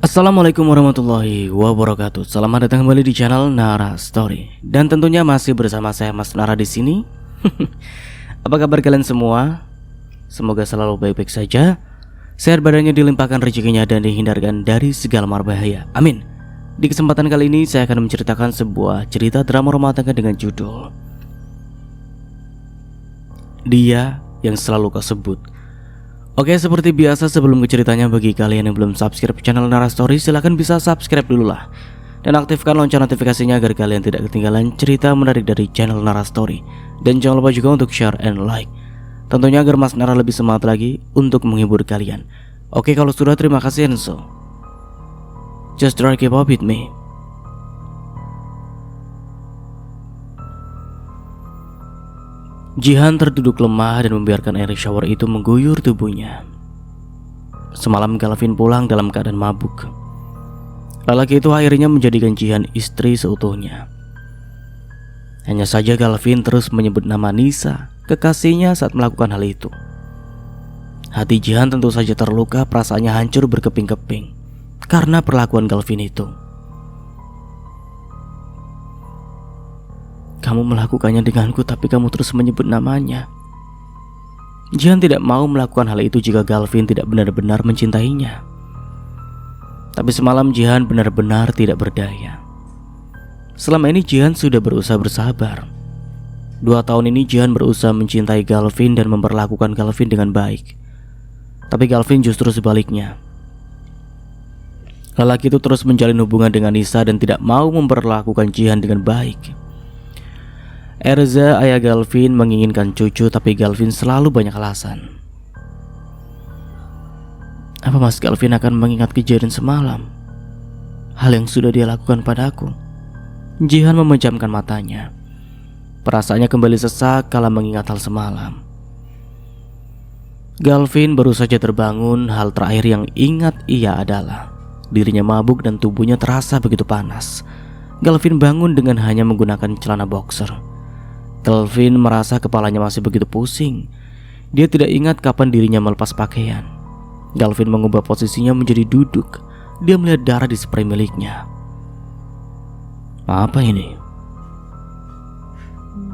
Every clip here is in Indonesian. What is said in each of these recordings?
Assalamualaikum warahmatullahi wabarakatuh. Selamat datang kembali di channel Nara Story. Dan tentunya masih bersama saya Mas Nara di sini. Apa kabar kalian semua? Semoga selalu baik-baik saja. Sehat badannya, dilimpahkan rezekinya, dan dihindarkan dari segala marbahaya. Amin. Di kesempatan kali ini saya akan menceritakan sebuah cerita drama rumah tangga dengan judul Dia Yang Selalu Kau Sebut. Oke, seperti biasa sebelum ke ceritanya, bagi kalian yang belum subscribe channel Nara Story, silahkan bisa subscribe dulu lah. Dan aktifkan lonceng notifikasinya agar kalian tidak ketinggalan cerita menarik dari channel Nara Story. Dan jangan lupa juga untuk share and like, tentunya agar Mas Nara lebih semangat lagi untuk menghibur kalian. Oke, kalau sudah, terima kasih, and so just try keep up with me. Jihan terduduk lemah dan membiarkan air shower itu mengguyur tubuhnya. Semalam Galvin pulang dalam keadaan mabuk. Lelaki itu akhirnya menjadikan Jihan istri seutuhnya. Hanya saja Galvin terus menyebut nama Nisa, kekasihnya, saat melakukan hal itu. Hati Jihan tentu saja terluka, perasaannya hancur berkeping-keping karena perlakuan Galvin itu. Kamu melakukannya denganku, tapi kamu terus menyebut namanya. Jihan tidak mau melakukan hal itu jika Galvin tidak benar-benar mencintainya. Tapi semalam Jihan benar-benar tidak berdaya. Selama ini Jihan sudah berusaha bersabar. 2 tahun ini Jihan berusaha mencintai Galvin dan memperlakukan Galvin dengan baik. Tapi Galvin justru sebaliknya. Lelaki itu terus menjalin hubungan dengan Nisa dan tidak mau memperlakukan Jihan dengan baik. Erza, ayah Galvin, menginginkan cucu, tapi Galvin selalu banyak alasan. Apa Mas Galvin akan mengingat kejadian semalam? Hal yang sudah dia lakukan padaku? Jihan memejamkan matanya. Perasaannya kembali sesak kala mengingat hal semalam. Galvin baru saja terbangun. Hal terakhir yang ingat ia adalah dirinya mabuk dan tubuhnya terasa begitu panas. Galvin bangun dengan hanya menggunakan celana boxer. Galvin merasa kepalanya masih begitu pusing. Dia tidak ingat kapan dirinya melepas pakaian. Galvin mengubah posisinya menjadi duduk. Dia melihat darah di spray miliknya. Apa ini?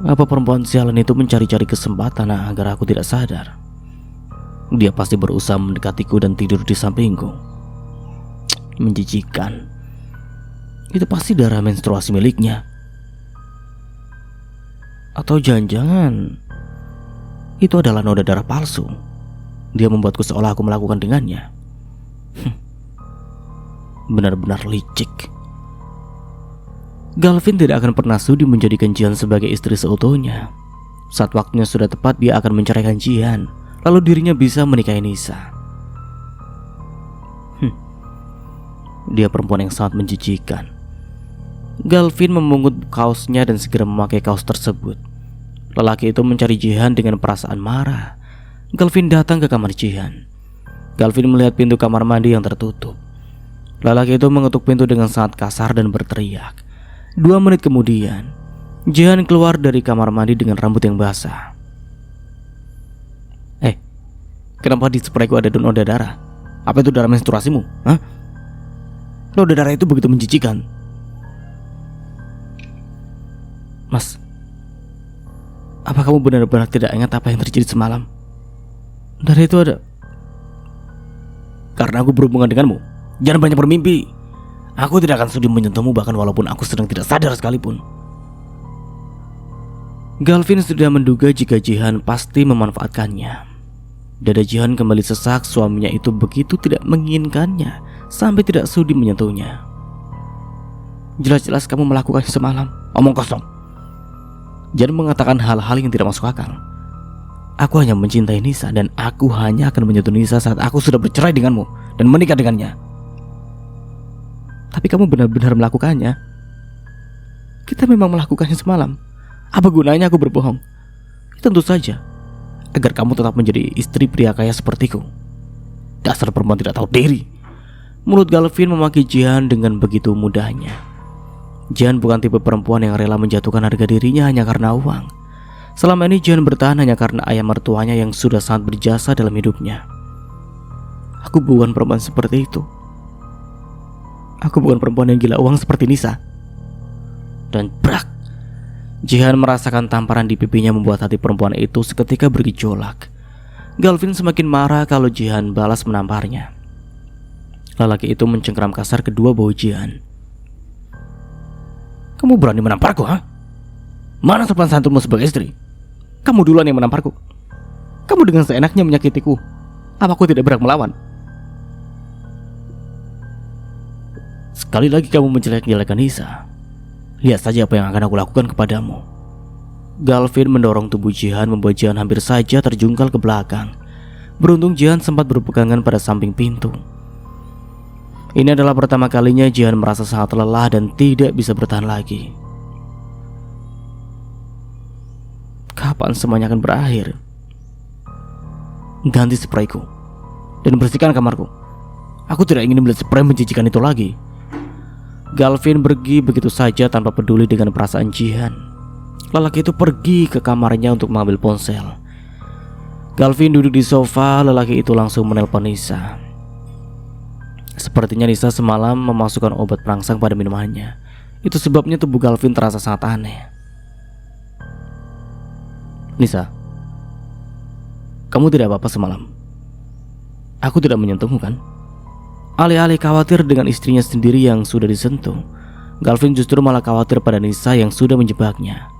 Apa perempuan sialan itu mencari-cari kesempatan agar aku tidak sadar? Dia pasti berusaha mendekatiku dan tidur di sampingku. Menjijikan. Itu pasti darah menstruasi miliknya. Atau jangan-jangan itu adalah noda darah palsu. Dia membuatku seolah aku melakukan dengannya. Benar-benar licik. Galvin tidak akan pernah sudi menjadikan Jihan sebagai istri seutuhnya. Saat waktunya sudah tepat, dia akan menceraikan Jihan, lalu dirinya bisa menikahi Nisa. Dia perempuan yang sangat menjijikan. Galvin memungut kaosnya dan segera memakai kaos tersebut. Lelaki itu mencari Jihan dengan perasaan marah. Galvin datang ke kamar Jihan. Galvin melihat pintu kamar mandi yang tertutup. Lelaki itu mengetuk pintu dengan sangat kasar dan berteriak. 2 menit kemudian, Jihan keluar dari kamar mandi dengan rambut yang basah. Kenapa di sprayku ada noda darah? Apa itu darah menstruasimu? Hah? Noda darah itu begitu menjijikan. Mas, apa kamu benar-benar tidak ingat apa yang terjadi semalam? Darah itu ada. Karena aku berhubungan denganmu, jangan banyak bermimpi. Aku tidak akan sudi menyentuhmu, bahkan walaupun aku sedang tidak sadar sekalipun. Galvin sudah menduga jika Jihan pasti memanfaatkannya. Dada Jihan kembali sesak. Suaminya itu begitu tidak menginginkannya sampai tidak sudi menyentuhnya. Jelas-jelas kamu melakukannya semalam. Omong kosong. Jangan mengatakan hal-hal yang tidak masuk akal. Aku hanya mencintai Nisa, dan aku hanya akan menyentuh Nisa saat aku sudah bercerai denganmu dan menikah dengannya. Tapi kamu benar-benar melakukannya. Kita memang melakukannya semalam. Apa gunanya aku berbohong? Tentu saja agar kamu tetap menjadi istri pria kaya sepertiku. Dasar perempuan tidak tahu diri. Mulut Galvin memaki Jihan dengan begitu mudahnya. Jihan bukan tipe perempuan yang rela menjatuhkan harga dirinya hanya karena uang. Selama ini Jihan bertahan hanya karena ayah mertuanya yang sudah sangat berjasa dalam hidupnya. Aku bukan perempuan seperti itu. Aku bukan perempuan yang gila uang seperti Nisa. Dan brak, Jihan merasakan tamparan di pipinya membuat hati perempuan itu seketika bergejolak. Galvin semakin marah kalau Jihan balas menamparnya. Lelaki itu mencengkeram kasar kedua bahu Jihan. Kamu berani menamparku, ha? Mana sopan santunmu sebagai istri? Kamu duluan yang menamparku. Kamu dengan seenaknya menyakitiku. Apa aku tidak berhak melawan? Sekali lagi kamu menjelek-jelekan Nisa, lihat saja apa yang akan aku lakukan kepadamu. Galvin mendorong tubuh Jihan membuat Jihan hampir saja terjungkal ke belakang. Beruntung Jihan sempat berpegangan pada samping pintu. Ini adalah pertama kalinya Jihan merasa sangat lelah dan tidak bisa bertahan lagi. Kapan semuanya akan berakhir? Ganti sprayku dan bersihkan kamarku. Aku tidak ingin melihat spray menjijikan itu lagi. Galvin pergi begitu saja tanpa peduli dengan perasaan Jihan. Lelaki itu pergi ke kamarnya untuk mengambil ponsel. Galvin duduk di sofa, lelaki itu langsung menelpon Nisa. Sepertinya Nisa semalam memasukkan obat perangsang pada minumannya. Itu sebabnya tubuh Galvin terasa sangat aneh. Nisa, kamu tidak apa-apa semalam? Aku tidak menyentuhmu kan? Alih-alih khawatir dengan istrinya sendiri yang sudah disentuh, Galvin justru malah khawatir pada Nisa yang sudah menjebaknya.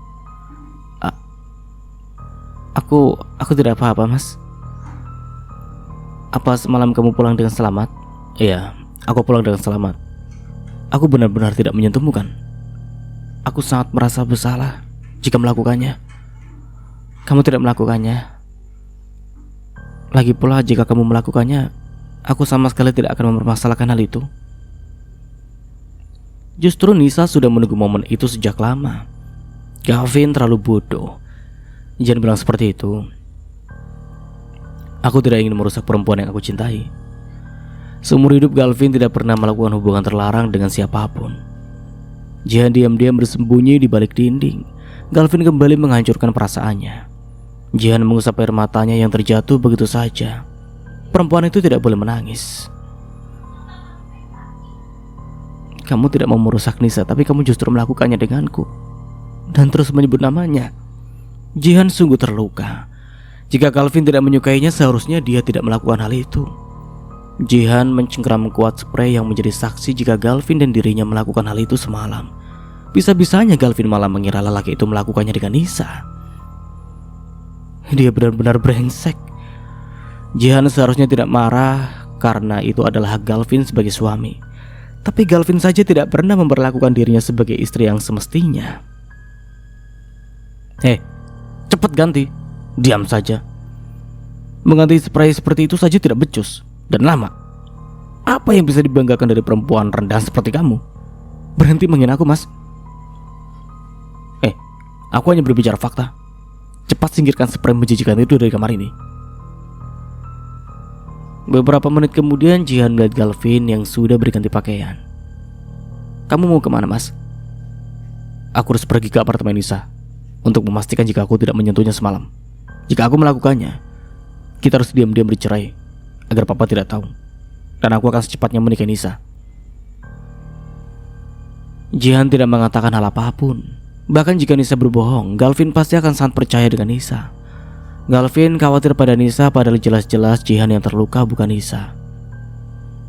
Aku tidak apa-apa, Mas. Apa semalam kamu pulang dengan selamat? Iya, aku pulang dengan selamat. Aku benar-benar tidak menyentuhmu kan? Aku sangat merasa bersalah jika melakukannya. Kamu tidak melakukannya. Lagi pula jika kamu melakukannya, aku sama sekali tidak akan mempermasalahkan hal itu. Justru Nisa sudah menunggu momen itu sejak lama. Galvin terlalu bodoh. Jangan bilang seperti itu. Aku tidak ingin merusak perempuan yang aku cintai. Seumur hidup Galvin tidak pernah melakukan hubungan terlarang dengan siapapun. Jihan diam-diam bersembunyi di balik dinding. Galvin kembali menghancurkan perasaannya. Jihan mengusap air matanya yang terjatuh begitu saja. Perempuan itu tidak boleh menangis. Kamu tidak mau merusak Nisa, tapi kamu justru melakukannya denganku dan terus menyebut namanya. Jihan sungguh terluka. Jika Galvin tidak menyukainya, seharusnya dia tidak melakukan hal itu. Jihan mencengkeram kuat spray yang menjadi saksi jika Galvin dan dirinya melakukan hal itu semalam. Bisa-bisanya Galvin malah mengira lelaki itu melakukannya dengan Nisa. Dia benar-benar brengsek. Jihan seharusnya tidak marah karena itu adalah hak Galvin sebagai suami. Tapi Galvin saja tidak pernah memperlakukan dirinya sebagai istri yang semestinya. Cepat ganti. Diam saja. Mengganti spray seperti itu saja tidak becus dan lama. Apa yang bisa dibanggakan dari perempuan rendah seperti kamu? Berhenti menghina aku, Mas. Aku hanya berbicara fakta. Cepat singkirkan spray menjijikan itu dari kamar ini. Beberapa menit kemudian Jihan melihat Galvin yang sudah berganti pakaian. Kamu mau kemana, Mas? Aku harus pergi ke apartemen Nisa untuk memastikan jika aku tidak menyentuhnya semalam. Jika aku melakukannya, kita harus diam-diam bercerai agar papa tidak tahu. Dan aku akan secepatnya menikahi Nisa. Jihan tidak mengatakan hal apapun. Bahkan jika Nisa berbohong, Galvin pasti akan sangat percaya dengan Nisa. Galvin khawatir pada Nisa, padahal jelas-jelas Jihan yang terluka bukan Nisa.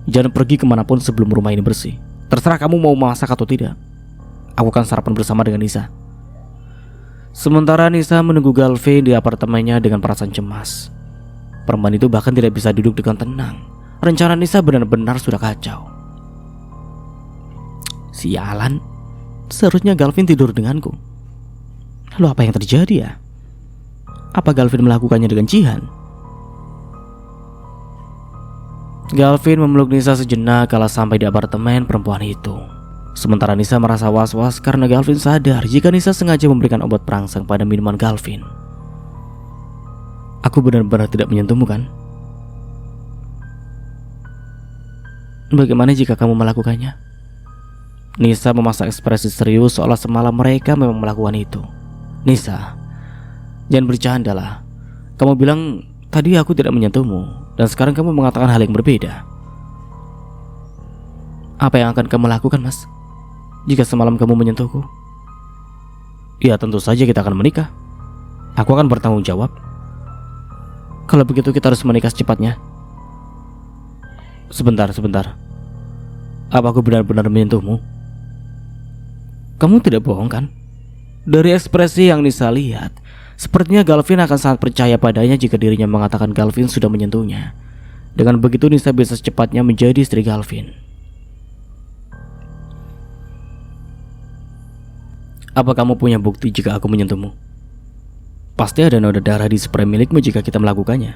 Jangan pergi kemanapun sebelum rumah ini bersih. Terserah kamu mau masak atau tidak. Aku akan sarapan bersama dengan Nisa. Sementara Nisa menunggu Galvin di apartemennya dengan perasaan cemas. Perempuan itu bahkan tidak bisa duduk dengan tenang. Rencana Nisa benar-benar sudah kacau. Sialan, seharusnya Galvin tidur denganku. Lalu apa yang terjadi ya? Apa Galvin melakukannya dengan Jihan? Galvin memeluk Nisa sejenak kala sampai di apartemen perempuan itu. Sementara Nisa merasa was-was karena Galvin sadar jika Nisa sengaja memberikan obat perangsang pada minuman Galvin. Aku benar-benar tidak menyentuhmu kan? Bagaimana jika kamu melakukannya? Nisa memasang ekspresi serius seolah semalam mereka memang melakukan itu. Nisa, jangan bercanda lah. Kamu bilang tadi aku tidak menyentuhmu, dan sekarang kamu mengatakan hal yang berbeda. Apa yang akan kamu lakukan, Mas, jika semalam kamu menyentuhku? Ya tentu saja kita akan menikah. Aku akan bertanggung jawab. Kalau begitu kita harus menikah secepatnya. Sebentar. Apa aku benar-benar menyentuhmu? Kamu tidak bohong kan? Dari ekspresi yang Nisa lihat, sepertinya Galvin akan sangat percaya padanya jika dirinya mengatakan Galvin sudah menyentuhnya. Dengan begitu Nisa bisa secepatnya menjadi istri Galvin. Apa kamu punya bukti jika aku menyentuhmu? Pasti ada noda darah di spray milikmu jika kita melakukannya,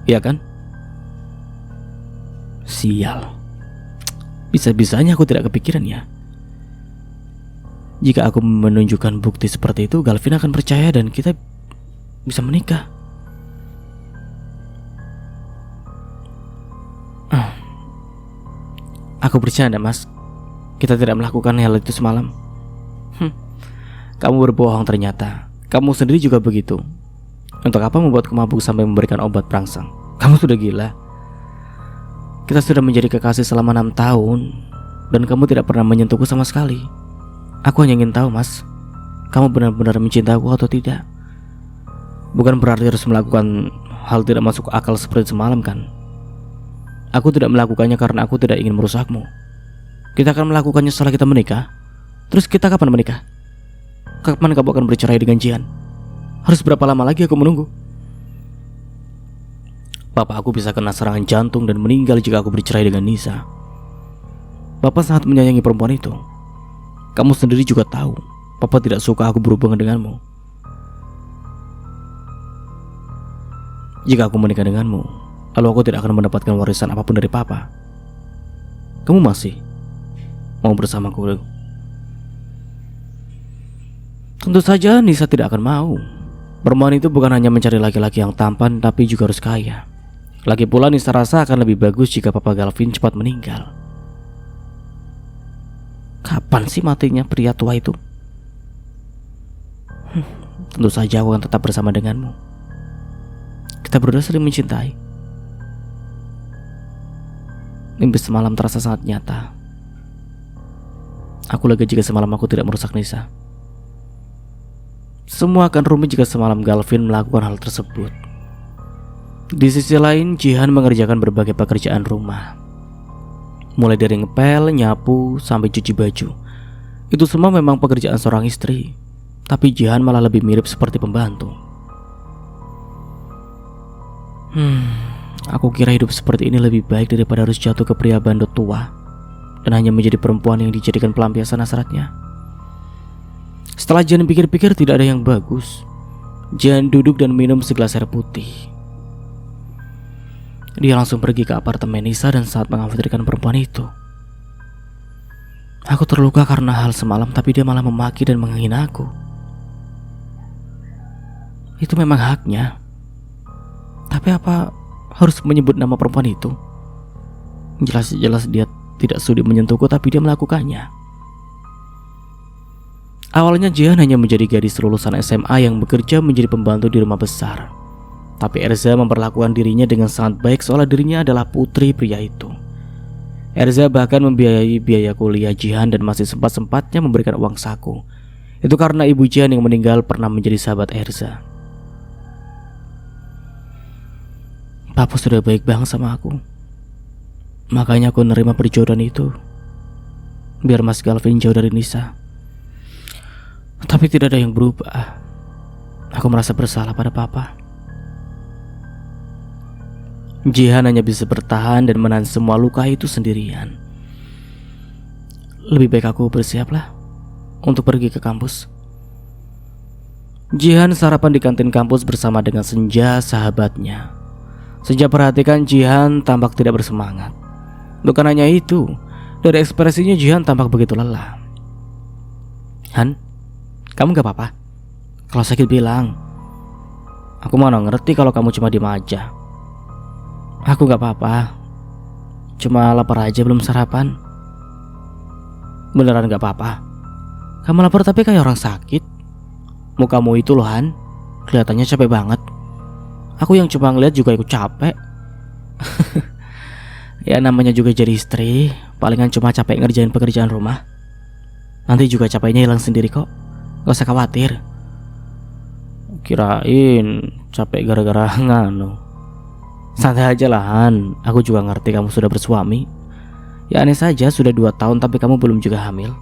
iya kan? Sial. Bisa-bisanya aku tidak kepikiran ya. Jika aku menunjukkan bukti seperti itu, Galvin akan percaya dan kita bisa menikah. Aku bercanda, Mas. Kita tidak melakukan hal itu semalam. Kamu berbohong ternyata. Kamu sendiri juga begitu. Untuk apa membuatku mabuk sampai memberikan obat perangsang? Kamu sudah gila. Kita sudah menjadi kekasih selama 6 tahun dan kamu tidak pernah menyentuhku sama sekali. Aku hanya ingin tahu, Mas, kamu benar-benar mencintaiku atau tidak. Bukan berarti harus melakukan hal tidak masuk akal seperti semalam kan? Aku tidak melakukannya karena aku tidak ingin merusakmu. Kita akan melakukannya setelah kita menikah. Terus kita kapan menikah? Kapan kamu akan bercerai dengan Jihan? Harus berapa lama lagi aku menunggu? Papa aku bisa kena serangan jantung dan meninggal jika aku bercerai dengan Nisa. Papa sangat menyayangi perempuan itu. Kamu sendiri juga tahu, Papa tidak suka aku berhubungan denganmu. Jika aku menikah denganmu, lalu aku tidak akan mendapatkan warisan apapun dari Papa. Kamu masih mau bersamaku? Tentu saja Nisa tidak akan mau. Perempuan itu bukan hanya mencari laki-laki yang tampan, tapi juga harus kaya. Lagi pula Nisa rasa akan lebih bagus jika Papa Galvin cepat meninggal. Kapan sih matinya pria tua itu? Tentu saja aku akan tetap bersama denganmu. Kita berdua saling mencintai. Mimpi semalam terasa sangat nyata. Aku lega jika semalam aku tidak merusak Nisa. Semua akan rumit jika semalam Galvin melakukan hal tersebut. Di sisi lain, Jihan mengerjakan berbagai pekerjaan rumah. Mulai dari ngepel, nyapu, sampai cuci baju. Itu semua memang pekerjaan seorang istri. Tapi Jihan malah lebih mirip seperti pembantu. Aku kira hidup seperti ini lebih baik daripada harus jatuh ke pria bandot tua dan hanya menjadi perempuan yang dijadikan pelampiasan hasratnya. Setelah Jihan pikir-pikir tidak ada yang bagus, Jihan duduk dan minum segelas air putih. Dia langsung pergi ke apartemen Nisa dan saat mengkhawatirkan perempuan itu. Aku terluka karena hal semalam, tapi dia malah memaki dan menghina aku. Itu memang haknya. Tapi apa harus menyebut nama perempuan itu? Jelas-jelas dia tidak sudi menyentuhku, tapi dia melakukannya. Awalnya Jihan hanya menjadi gadis lulusan SMA yang bekerja menjadi pembantu di rumah besar. Tapi Erza memperlakukan dirinya dengan sangat baik seolah dirinya adalah putri pria itu. Erza bahkan membiayai biaya kuliah Jihan dan masih sempat-sempatnya memberikan uang saku. Itu karena ibu Jihan yang meninggal pernah menjadi sahabat Erza. Papa sudah baik banget sama aku. Makanya aku nerima perjodohan itu, biar Mas Galvin jauh dari Nisa. Tapi tidak ada yang berubah. Aku merasa bersalah pada Papa. Jihan hanya bisa bertahan dan menahan semua luka itu sendirian. Lebih baik aku bersiaplah untuk pergi ke kampus. Jihan sarapan di kantin kampus bersama dengan Senja, sahabatnya. Senja perhatikan Jihan tampak tidak bersemangat. Bukan hanya itu, dari ekspresinya Jihan tampak begitu lelah. Han, kamu gak apa-apa? Kalau sakit bilang. Aku mana ngerti kalau kamu cuma diem aja. Aku gak apa-apa, cuma lapar aja belum sarapan. Beneran gak apa-apa? Kamu lapar tapi kayak orang sakit. Mukamu itu loh Han, kelihatannya capek banget. Aku yang cuma ngeliat juga ikut capek. Ya namanya juga jadi istri, palingan cuma capek ngerjain pekerjaan rumah. Nanti juga capeknya hilang sendiri kok. Gak usah khawatir. Kirain capek gara-gara nganu. Santai aja lah Han, aku juga ngerti kamu sudah bersuami. Ya aneh saja sudah 2 tahun tapi kamu belum juga hamil.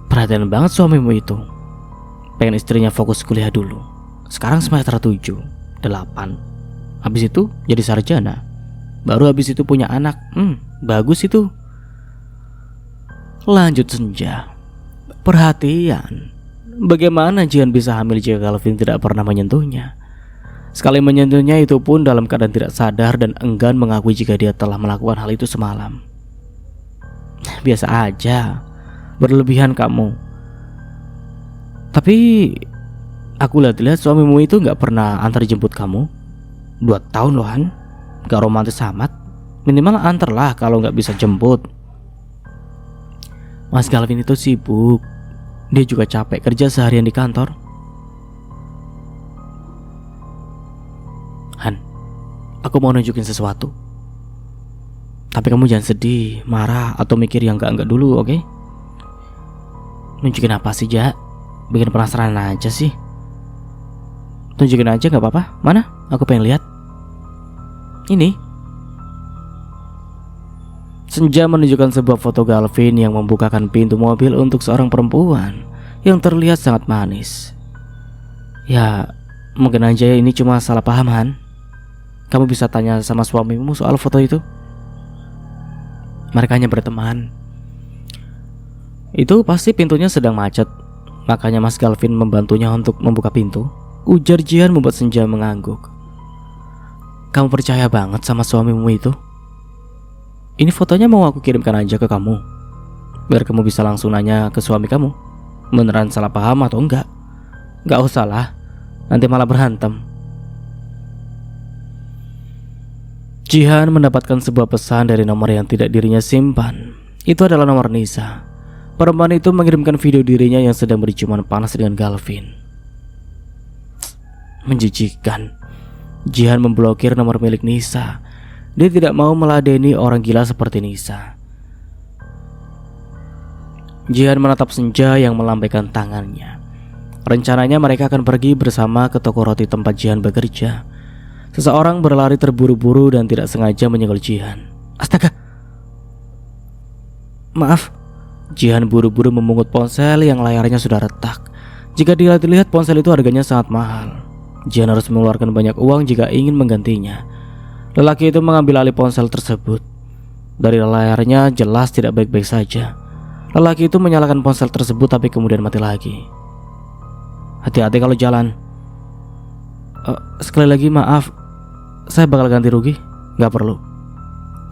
Perhatian banget suamimu itu. Pengen istrinya fokus kuliah dulu. Sekarang semester 7, 8. Habis itu jadi sarjana. Baru habis itu punya anak. Bagus itu. Lanjut Senja. Perhatian. Bagaimana Jihan bisa hamil jika Galvin tidak pernah menyentuhnya? Sekali menyentuhnya itu pun dalam keadaan tidak sadar dan enggan mengakui jika dia telah melakukan hal itu semalam. Biasa aja. Berlebihan kamu. Tapi aku lihat-lihat suamimu itu gak pernah antar jemput kamu. 2 tahun loh Han. Gak romantis amat. Minimal antar lah kalau gak bisa jemput. Mas Galvin itu sibuk. Dia juga capek kerja seharian di kantor. Han, aku mau nunjukin sesuatu. Tapi kamu jangan sedih, marah, atau mikir yang enggak dulu, oke? Nunjukin apa sih, Jak? Bikin penasaran aja sih. Tunjukin aja gak apa-apa. Mana? Aku pengen lihat. Ini. Senja menunjukkan sebuah foto Galvin yang membukakan pintu mobil untuk seorang perempuan yang terlihat sangat manis. Ya, mungkin aja ini cuma salah paham Han. Kamu bisa tanya sama suamimu soal foto itu. Mereka hanya berteman. Itu pasti pintunya sedang macet. Makanya Mas Galvin membantunya untuk membuka pintu. Ujar Jihan membuat Senja mengangguk. Kamu percaya banget sama suamimu itu? Ini fotonya mau aku kirimkan aja ke kamu, biar kamu bisa langsung nanya ke suami kamu beneran salah paham atau enggak. Gak usah lah, nanti malah berantem. Jihan mendapatkan sebuah pesan dari nomor yang tidak dirinya simpan. Itu adalah nomor Nisa. Perempuan itu mengirimkan video dirinya yang sedang berciuman panas dengan Galvin. Menjijikkan. Jihan memblokir nomor milik Nisa. Dia tidak mau meladeni orang gila seperti Nisa. Jihan menatap Senja yang melambaikan tangannya. Rencananya mereka akan pergi bersama ke toko roti tempat Jihan bekerja. Seseorang berlari terburu-buru dan tidak sengaja menyenggol Jihan. Astaga. Maaf. Jihan buru-buru memungut ponsel yang layarnya sudah retak. Jika dilihat ponsel itu harganya sangat mahal. Jihan harus mengeluarkan banyak uang jika ingin menggantinya. Lelaki itu mengambil alih ponsel tersebut. Dari layarnya jelas tidak baik-baik saja. Lelaki itu menyalakan ponsel tersebut tapi kemudian mati lagi. Hati-hati kalau jalan. Sekali lagi maaf, saya bakal ganti rugi. Gak perlu.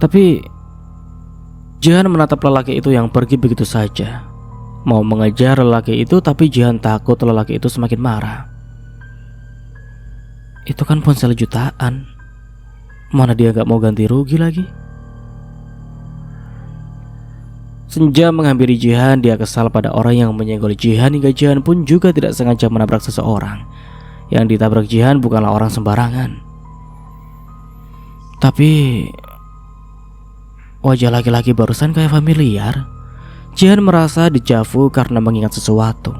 Tapi Jihan menatap lelaki itu yang pergi begitu saja. Mau mengejar lelaki itu, tapi Jihan takut lelaki itu semakin marah. Itu kan ponsel jutaan. Mana dia gak mau ganti rugi lagi? Senja menghampiri Jihan. Dia kesal pada orang yang menyenggol Jihan, hingga Jihan pun juga tidak sengaja menabrak seseorang. Yang ditabrak Jihan bukanlah orang sembarangan. Tapi wajah laki-laki barusan kayak familiar. Jihan merasa dejavu karena mengingat sesuatu.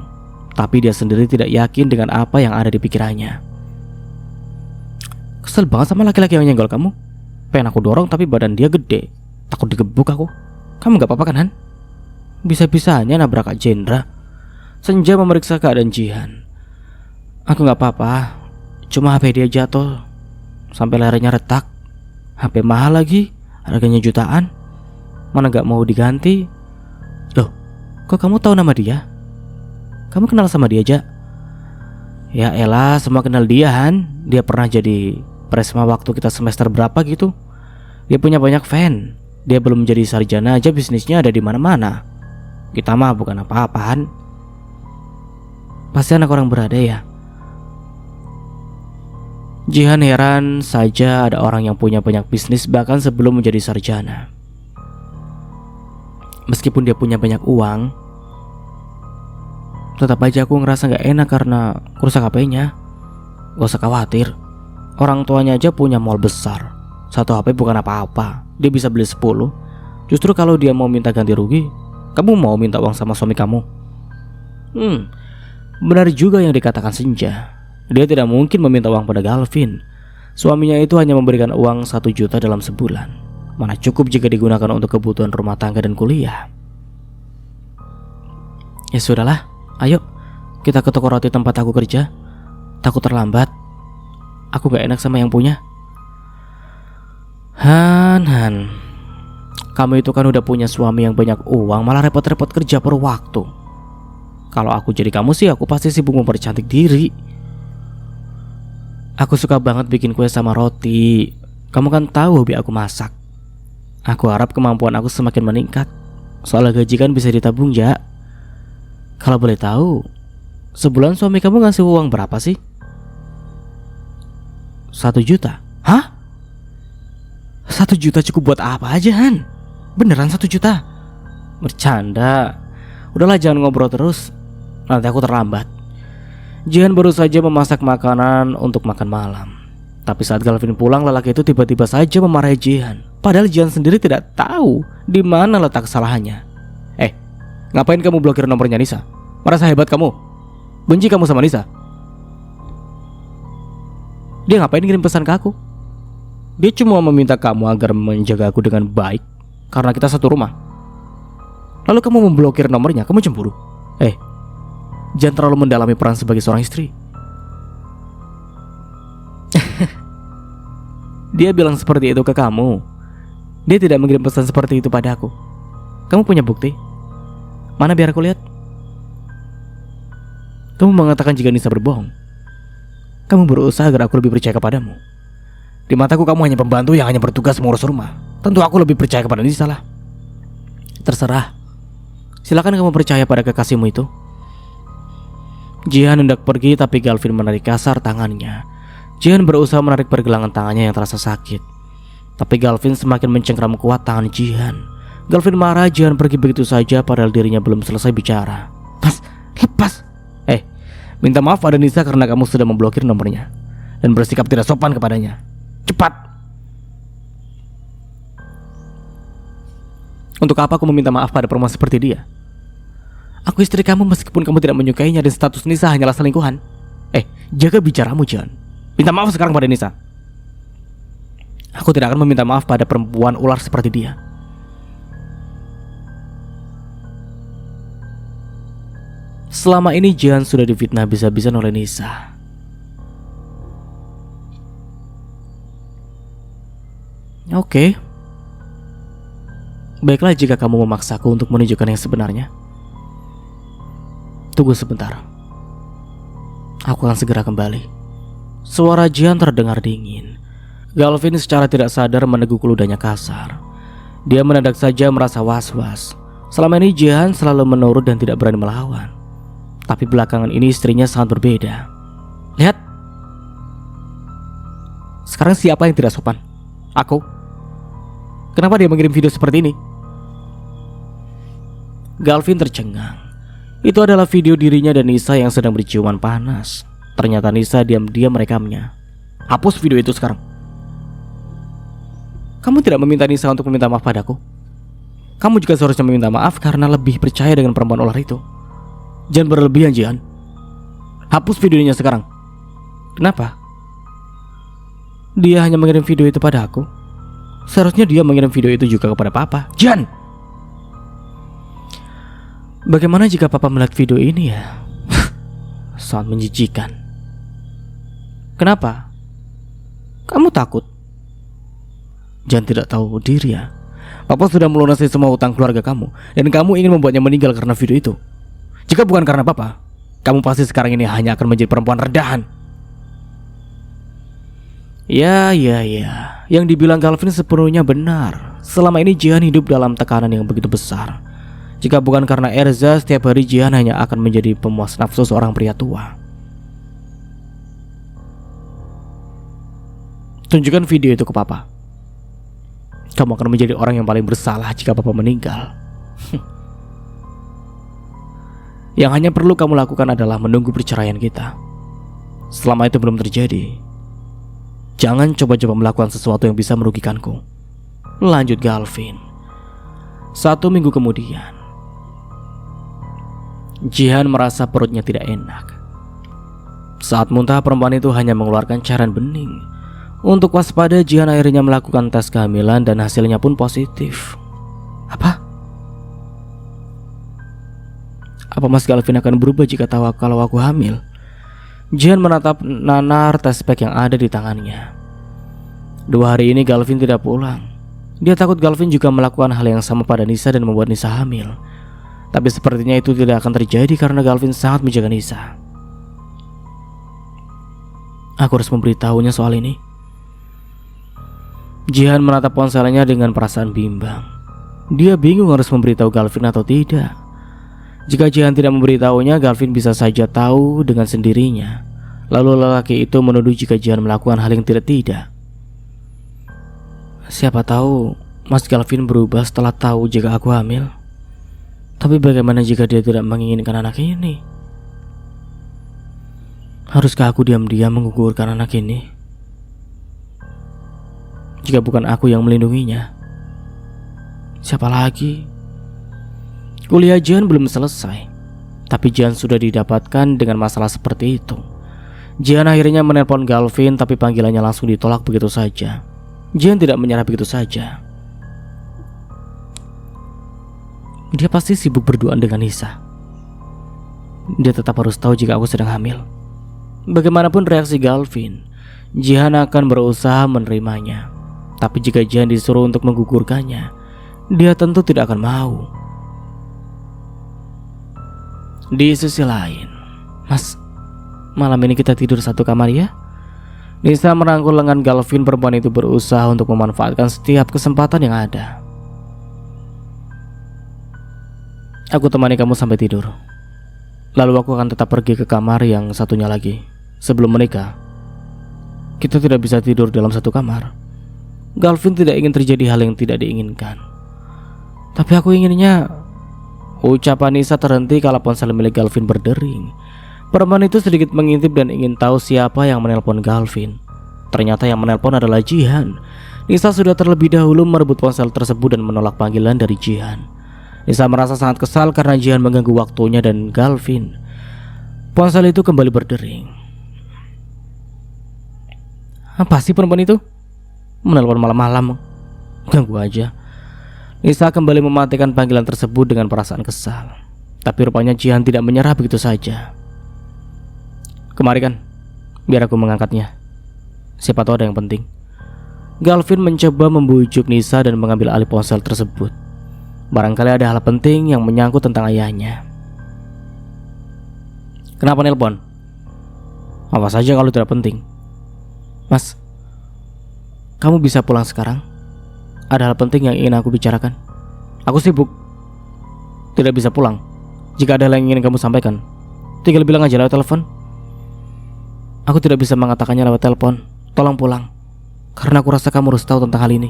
Tapi dia sendiri tidak yakin dengan apa yang ada di pikirannya. Kesel banget sama laki-laki yang nyenggol kamu. Pengen aku dorong tapi badan dia gede. Takut digebuk aku. Kamu gak apa-apa kan Han? Bisa-bisanya nabrak Kak Jendra. Senja memeriksa keadaan Jihan. Aku gak apa-apa. Cuma HP dia jatuh sampai layarnya retak. HP mahal lagi, harganya jutaan. Mana gak mau diganti. Loh, kok kamu tahu nama dia? Kamu kenal sama dia aja? Ya elah, semua kenal dia Han. Dia pernah jadi presma waktu kita semester berapa gitu. Dia punya banyak fan. Dia belum jadi sarjana aja bisnisnya ada di mana-mana. Kita mah bukan apa-apaan. Pasti anak orang berada ya. Jihan heran saja ada orang yang punya banyak bisnis bahkan sebelum menjadi sarjana. Meskipun dia punya banyak uang, tetap aja aku ngerasa gak enak karena rusak HP-nya. Gak usah khawatir, Orang tuanya aja punya mall besar. Satu HP bukan apa-apa, dia bisa beli 10. Justru kalau dia mau minta ganti rugi, kamu mau minta uang sama suami kamu? Benar juga yang dikatakan Senja. Dia tidak mungkin meminta uang pada Galvin. Suaminya itu hanya memberikan uang 1 juta dalam sebulan. Mana cukup jika digunakan untuk kebutuhan rumah tangga dan kuliah. Ya sudahlah, ayo kita ke toko roti tempat aku kerja. Takut terlambat. Aku gak enak sama yang punya. Han, kamu itu kan udah punya suami yang banyak uang, malah repot-repot kerja per waktu. Kalau aku jadi kamu sih, aku pasti sibuk mempercantik diri. Aku suka banget bikin kue sama roti. Kamu kan tahu hobi aku masak. Aku harap kemampuan aku semakin meningkat. Soalnya gaji kan bisa ditabung ya. Kalau boleh tahu, sebulan suami kamu ngasih uang berapa sih? 1 juta? Hah? 1 juta cukup buat apa aja, Han? Beneran 1 juta? Bercanda. Udahlah, jangan ngobrol terus, nanti aku terlambat. Jihan baru saja memasak makanan untuk makan malam. Tapi saat Galvin pulang, lelaki itu tiba-tiba saja memarahi Jihan. Padahal Jihan sendiri tidak tahu di mana letak kesalahannya. Ngapain kamu blokir nomornya Nisa? Merasa hebat kamu? Benci kamu sama Nisa? Dia ngapain ngirim pesan ke aku? Dia cuma meminta kamu agar menjaga aku dengan baik karena kita satu rumah. Lalu kamu memblokir nomornya, kamu cemburu? Jangan terlalu mendalami peran sebagai seorang istri. Dia bilang seperti itu ke kamu. Dia tidak mengirim pesan seperti itu pada aku. Kamu punya bukti? Mana biar aku lihat. Kamu mengatakan jika Nisa berbohong. Kamu berusaha agar aku lebih percaya kepadamu. Di mataku kamu hanya pembantu yang hanya bertugas mengurus rumah. Tentu aku lebih percaya kepada Nisa lah. Terserah. Silakan kamu percaya pada kekasihmu itu. Jihan hendak pergi, tapi Galvin menarik kasar tangannya. Jihan berusaha menarik pergelangan tangannya yang terasa sakit, tapi Galvin semakin mencengkram kuat tangan Jihan. Galvin marah Jihan pergi begitu saja padahal dirinya belum selesai bicara. Lepas. Minta maaf pada Nisa karena kamu sudah memblokir nomornya dan bersikap tidak sopan kepadanya. Cepat. Untuk apa aku meminta maaf pada perempuan seperti dia? Aku istri kamu meskipun kamu tidak menyukainya dan status Nisa hanyalah selingkuhan. Jaga bicaramu, Jihan. Minta maaf sekarang pada Nisa. Aku tidak akan meminta maaf pada perempuan ular seperti dia. Selama ini Jihan sudah difitnah habis-habisan oleh Nisa. Oke. Baiklah jika kamu memaksaku untuk menunjukkan yang sebenarnya. Tunggu sebentar. Aku akan segera kembali. Suara Jihan terdengar dingin. Galvin secara tidak sadar meneguk ludahnya kasar. Dia mendadak saja merasa was-was. Selama ini Jihan selalu menurut dan tidak berani melawan. Tapi belakangan ini istrinya sangat berbeda. Lihat. Sekarang siapa yang tidak sopan? Aku. Kenapa dia mengirim video seperti ini? Galvin tercengang. Itu adalah video dirinya dan Nisa yang sedang berciuman panas. Ternyata Nisa diam-diam merekamnya. Hapus video itu sekarang. Kamu tidak meminta Nisa untuk meminta maaf padaku. Kamu juga seharusnya meminta maaf karena lebih percaya dengan perempuan ular itu. Jangan berlebihan, Jihan. Hapus videonya sekarang. Kenapa? Dia hanya mengirim video itu pada aku. Seharusnya dia mengirim video itu juga kepada Papa. Jihan! Bagaimana jika Papa melihat video ini ya? Sangat menjijikan. Kenapa? Kamu takut? Jangan tidak tahu diri ya. Papa sudah melunasi semua utang keluarga kamu, dan kamu ingin membuatnya meninggal karena video itu. Jika bukan karena Papa, kamu pasti sekarang ini hanya akan menjadi perempuan redahan. Ya. Yang dibilang Galvin sepenuhnya benar. Selama ini Jihan hidup dalam tekanan yang begitu besar. Jika bukan karena Erza, setiap hari Jihan hanya akan menjadi pemuas nafsu seorang pria tua. Tunjukkan video itu ke Papa. Kamu akan menjadi orang yang paling bersalah jika Papa meninggal. Yang hanya perlu kamu lakukan adalah menunggu perceraian kita. Selama itu belum terjadi, Jangan coba-coba melakukan sesuatu yang bisa merugikanku, lanjut Galvin. 1 minggu kemudian, Jihan merasa perutnya tidak enak. Saat muntah, perempuan itu hanya mengeluarkan cairan bening. Untuk waspada, Jihan akhirnya melakukan tes kehamilan dan hasilnya pun positif. Apa Mas Galvin akan berubah jika tahu kalau aku hamil? Jihan menatap nanar tes pack yang ada di tangannya. 2 hari ini Galvin tidak pulang. Dia takut Galvin juga melakukan hal yang sama pada Nisa dan membuat Nisa hamil. Tapi sepertinya itu tidak akan terjadi karena Galvin sangat menjaga Nisa. Aku harus memberitahunya soal ini. Jihan menatap ponselnya dengan perasaan bimbang. Dia bingung harus memberitahu Galvin atau tidak. Jika Jihan tidak memberitahunya, Galvin bisa saja tahu dengan sendirinya. Lalu lelaki itu menuduh jika Jihan melakukan hal yang tidak. Siapa tahu Mas Galvin berubah setelah tahu jika aku hamil. Tapi bagaimana jika dia tidak menginginkan anak ini? Haruskah aku diam-diam menggugurkan anak ini? Jika bukan aku yang melindunginya, siapa lagi? Kuliah Jihan belum selesai, tapi Jihan sudah didapatkan dengan masalah seperti itu. Jihan akhirnya menelpon Galvin, tapi panggilannya langsung ditolak begitu saja. Jihan tidak menyerah begitu saja. Dia pasti sibuk berduaan dengan Nisa. Dia tetap harus tahu jika aku sedang hamil. Bagaimanapun reaksi Galvin, Jihan akan berusaha menerimanya. Tapi jika Jihan disuruh untuk menggugurkannya, dia tentu tidak akan mau. Di sisi lain, Mas, malam ini kita tidur satu kamar ya? Nisa merangkul lengan Galvin. Perempuan itu berusaha untuk memanfaatkan setiap kesempatan yang ada. Aku temani kamu sampai tidur. Lalu aku akan tetap pergi ke kamar yang satunya lagi. Sebelum menikah, kita tidak bisa tidur dalam satu kamar. Galvin tidak ingin terjadi hal yang tidak diinginkan. Tapi aku inginnya. Ucapan Nisa terhenti kala ponsel milik Galvin berdering. Perempuan itu sedikit mengintip dan ingin tahu siapa yang menelpon Galvin. Ternyata yang menelpon adalah Jihan. Nisa sudah terlebih dahulu merebut ponsel tersebut dan menolak panggilan dari Jihan. Nisa merasa sangat kesal karena Jihan mengganggu waktunya dan Galvin. Ponsel itu kembali berdering. Apa sih perempuan itu? Menelpon malam-malam, ganggu aja. Nisa kembali mematikan panggilan tersebut dengan perasaan kesal. Tapi rupanya Jihan tidak menyerah begitu saja. Kemari kan, biar aku mengangkatnya. Siapa tahu ada yang penting. Galvin mencoba membujuk Nisa dan mengambil alih ponsel tersebut. Barangkali ada hal penting yang menyangkut tentang ayahnya. Kenapa nelpon? Apa saja kalau tidak penting. Mas, kamu bisa pulang sekarang? Ada hal penting yang ingin aku bicarakan. Aku sibuk, tidak bisa pulang. Jika ada hal yang ingin kamu sampaikan, tinggal bilang aja lewat telepon. Aku tidak bisa mengatakannya lewat telepon. Tolong pulang, karena aku rasa kamu harus tahu tentang hal ini.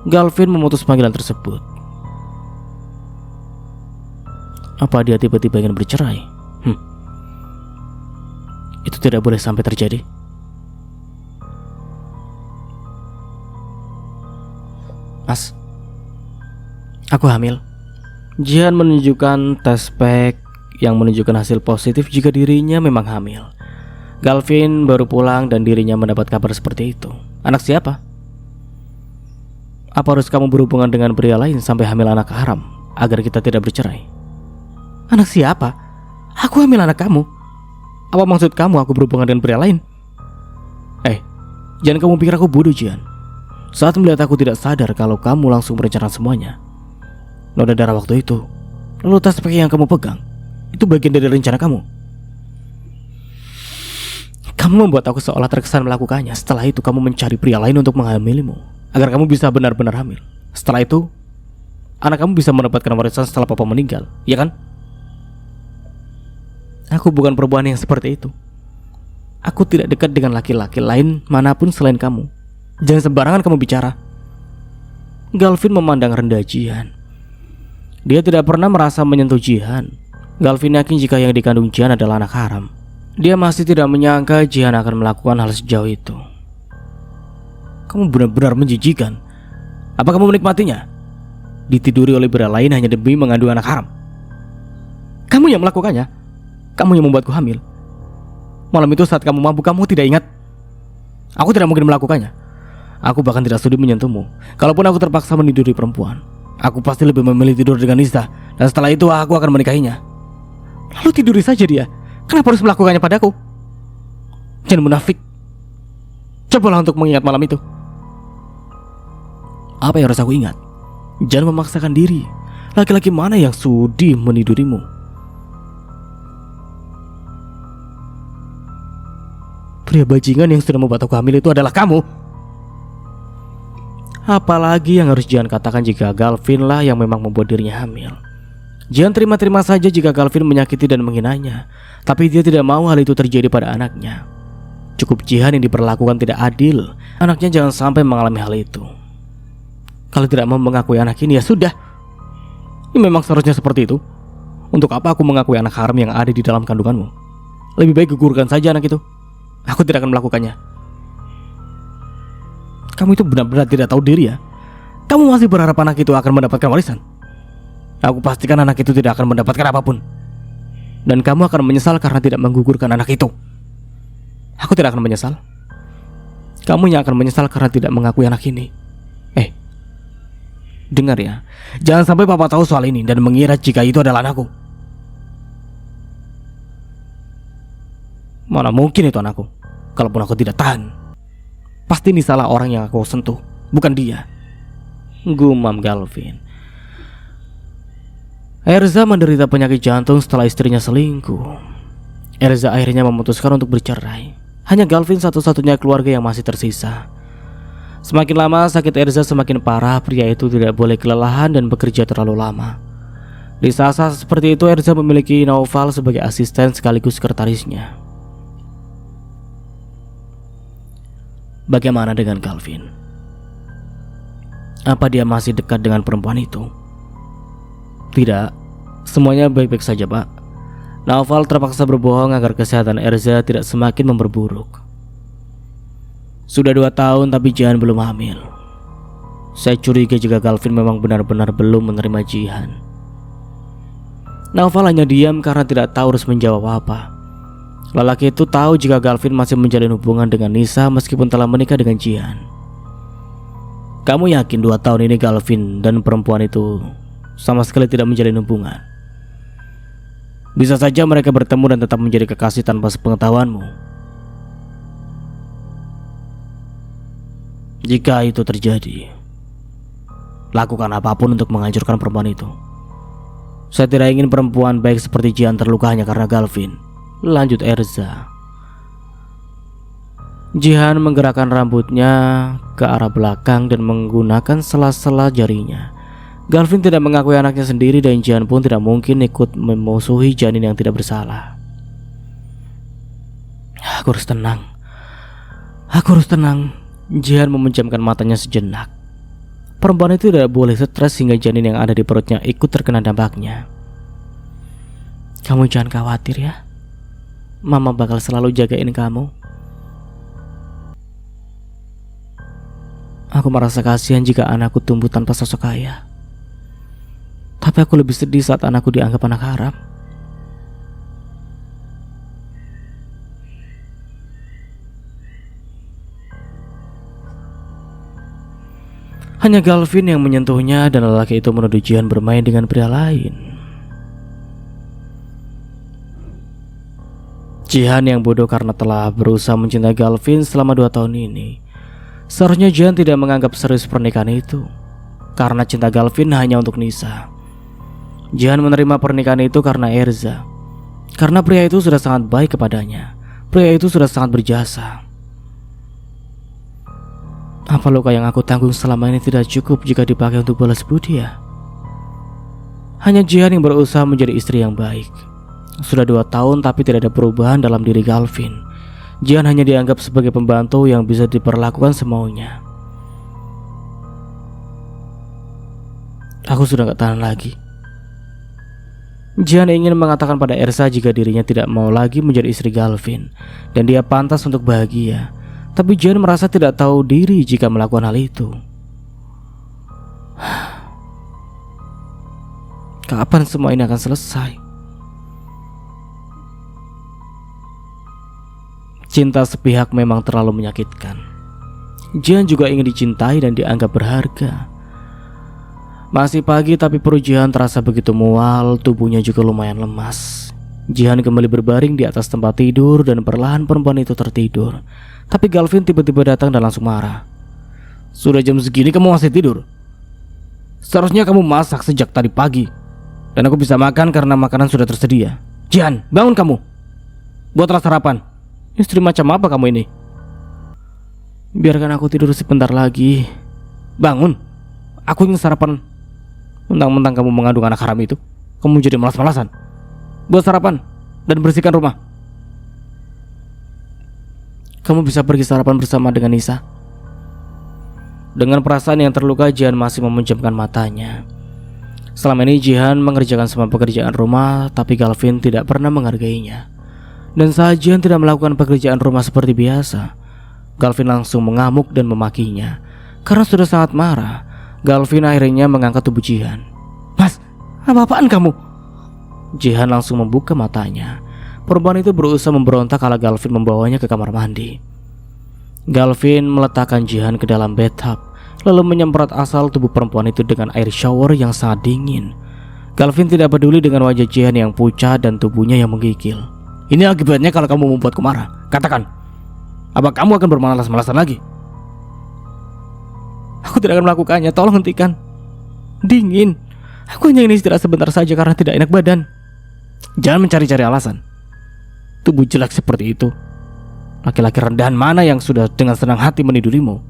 Galvin memutus panggilan tersebut. Apa dia tiba-tiba ingin bercerai? Itu tidak boleh sampai terjadi. Mas, aku hamil. Jihan menunjukkan tes pack yang menunjukkan hasil positif jika dirinya memang hamil. Galvin baru pulang dan dirinya mendapat kabar seperti itu. Anak siapa? Apa harus kamu berhubungan dengan pria lain sampai hamil anak haram agar kita tidak bercerai? Anak siapa? Aku hamil anak kamu. Apa maksud kamu aku berhubungan dengan pria lain? Jangan kamu pikir aku bodoh, Jihan. Saat melihat aku tidak sadar kalau kamu langsung merencanakan semuanya. Noda darah waktu itu, lalu tas pakai yang kamu pegang, itu bagian dari rencana kamu. Kamu membuat aku seolah terkesan melakukannya. Setelah itu kamu mencari pria lain untuk menghamilimu agar kamu bisa benar-benar hamil. Setelah itu, anak kamu bisa mendapatkan warisan setelah papa meninggal, ya kan? Aku bukan perempuan yang seperti itu. Aku tidak dekat dengan laki-laki lain manapun selain kamu. Jangan sembarangan kamu bicara. Galvin memandang rendah Jihan. Dia tidak pernah merasa menyentuh Jihan. Galvin yakin jika yang dikandung Jihan adalah anak haram. Dia masih tidak menyangka Jihan akan melakukan hal sejauh itu. Kamu benar-benar menjijikan. Apa kamu menikmatinya? Ditiduri oleh pria lain hanya demi mengandung anak haram. Kamu yang melakukannya. Kamu yang membuatku hamil. Malam itu saat kamu mabuk, kamu tidak ingat? Aku tidak mungkin melakukannya. Aku bahkan tidak sudi menyentuhmu. Kalaupun aku terpaksa meniduri perempuan, aku pasti lebih memilih tidur dengan Nisa. Dan setelah itu aku akan menikahinya. Lalu tiduri saja dia. Kenapa harus melakukannya padaku? Jangan munafik. Cobalah untuk mengingat malam itu. Apa yang harus aku ingat? Jangan memaksakan diri. Laki-laki mana yang sudi menidurimu? Pria bajingan yang sudah membuat aku hamil itu adalah kamu. Apalagi yang harus Jihan katakan jika Galvin lah yang memang membuat dirinya hamil. Jihan terima-terima saja jika Galvin menyakiti dan menghinanya, tapi dia tidak mau hal itu terjadi pada anaknya. Cukup Jihan yang diperlakukan tidak adil. Anaknya jangan sampai mengalami hal itu. Kalau tidak mau mengakui anak ini, ya sudah. Ini memang seharusnya seperti itu. Untuk apa aku mengakui anak haram yang ada di dalam kandunganmu? Lebih baik gugurkan saja anak itu. Aku tidak akan melakukannya. Kamu itu benar-benar tidak tahu diri ya. Kamu masih berharap anak itu akan mendapatkan warisan. Aku pastikan anak itu tidak akan mendapatkan apapun. Dan kamu akan menyesal karena tidak menggugurkan anak itu. Aku tidak akan menyesal. Kamu yang akan menyesal karena tidak mengakui anak ini. Dengar ya, jangan sampai papa tahu soal ini dan mengira jika itu adalah anakku. Mana mungkin itu anakku. Kalaupun aku tidak tahan, pasti ini salah orang yang aku sentuh, bukan dia. Gumam Galvin. Erza menderita penyakit jantung setelah istrinya selingkuh. Erza akhirnya memutuskan untuk bercerai. Hanya Galvin satu-satunya keluarga yang masih tersisa. Semakin lama sakit Erza semakin parah. Pria itu tidak boleh kelelahan dan bekerja terlalu lama. Di saat-saat seperti itu Erza memiliki Naufal sebagai asisten sekaligus sekretarisnya. Bagaimana dengan Galvin? Apa dia masih dekat dengan perempuan itu? Tidak, semuanya baik-baik saja, Pak. Naufal terpaksa berbohong agar kesehatan Erza tidak semakin memperburuk. Sudah 2 tahun tapi Jihan belum hamil. Saya curiga jika Galvin memang benar-benar belum menerima Jihan. Naufal hanya diam karena tidak tahu harus menjawab apa. Lelaki itu tahu jika Galvin masih menjalin hubungan dengan Nisa meskipun telah menikah dengan Jihan. Kamu yakin 2 tahun ini Galvin dan perempuan itu sama sekali tidak menjalin hubungan? Bisa saja mereka bertemu dan tetap menjadi kekasih tanpa sepengetahuanmu. Jika itu terjadi, lakukan apapun untuk menghancurkan perempuan itu. Saya tidak ingin perempuan baik seperti Jihan terluka hanya karena Galvin. Lanjut Erza. Jihan menggerakkan rambutnya ke arah belakang dan menggunakan sela-sela jarinya. Galvin tidak mengakui anaknya sendiri dan Jihan pun tidak mungkin ikut memusuhi janin yang tidak bersalah. Aku harus tenang. Aku harus tenang. Jihan memejamkan matanya sejenak. Perempuan itu tidak boleh stres hingga janin yang ada di perutnya ikut terkena dampaknya. Kamu jangan khawatir ya. Mama bakal selalu jagain kamu. Aku merasa kasihan jika anakku tumbuh tanpa sosok ayah. Tapi aku lebih sedih saat anakku dianggap anak haram. Hanya Galvin yang menyentuhnya dan lelaki itu menuduh Jihan bermain dengan pria lain. Jihan yang bodoh karena telah berusaha mencintai Galvin selama 2 tahun ini. Seharusnya Jihan tidak menganggap serius pernikahan itu, karena cinta Galvin hanya untuk Nisa. Jihan menerima pernikahan itu karena Erza, karena pria itu sudah sangat baik kepadanya. Pria itu sudah sangat berjasa. Apa luka yang aku tanggung selama ini tidak cukup jika dipakai untuk balas budi ya? Hanya Jihan yang berusaha menjadi istri yang baik. Sudah 2 tahun tapi tidak ada perubahan dalam diri Galvin. Jihan hanya dianggap sebagai pembantu yang bisa diperlakukan semaunya. Aku sudah gak tahan lagi. Jihan ingin mengatakan pada Ersa jika dirinya tidak mau lagi menjadi istri Galvin dan dia pantas untuk bahagia. Tapi Jihan merasa tidak tahu diri jika melakukan hal itu. Kapan semua ini akan selesai? Cinta sepihak memang terlalu menyakitkan. Jihan juga ingin dicintai dan dianggap berharga. Masih pagi tapi perut Jihan terasa begitu mual, tubuhnya juga lumayan lemas. Jihan kembali berbaring di atas tempat tidur dan perlahan perempuan itu tertidur. Tapi Galvin tiba-tiba datang dan langsung marah. Sudah jam segini kamu masih tidur? Seharusnya kamu masak sejak tadi pagi. Dan aku bisa makan karena makanan sudah tersedia. Jihan, bangun kamu. Buatlah sarapan. Istri macam apa kamu ini? Biarkan aku tidur sebentar lagi. Bangun. Aku ingin sarapan. Mentang-mentang kamu mengandung anak haram itu, kamu jadi malas-malasan. Buat sarapan dan bersihkan rumah. Kamu bisa pergi sarapan bersama dengan Nisa. Dengan perasaan yang terluka, Jihan masih memejamkan matanya. Selama ini Jihan mengerjakan semua pekerjaan rumah, tapi Galvin tidak pernah menghargainya. Dan saat Jihan tidak melakukan pekerjaan rumah seperti biasa, Galvin langsung mengamuk dan memakinya. Karena sudah sangat marah, Galvin akhirnya mengangkat tubuh Jihan. Mas, apa-apaan kamu? Jihan langsung membuka matanya. Perempuan itu berusaha memberontak kala Galvin membawanya ke kamar mandi. Galvin meletakkan Jihan ke dalam bathtub, lalu menyemprot asal tubuh perempuan itu dengan air shower yang sangat dingin. Galvin tidak peduli dengan wajah Jihan yang pucat dan tubuhnya yang menggigil. Ini akibatnya kalau kamu membuatku marah. Katakan, apa kamu akan bermalas-malasan lagi? Aku tidak akan melakukannya, tolong hentikan. Dingin. Aku hanya ingin istirahat sebentar saja karena tidak enak badan. Jangan mencari-cari alasan. Tubuh jelek seperti itu, laki-laki rendahan mana yang sudah dengan senang hati menidurimu?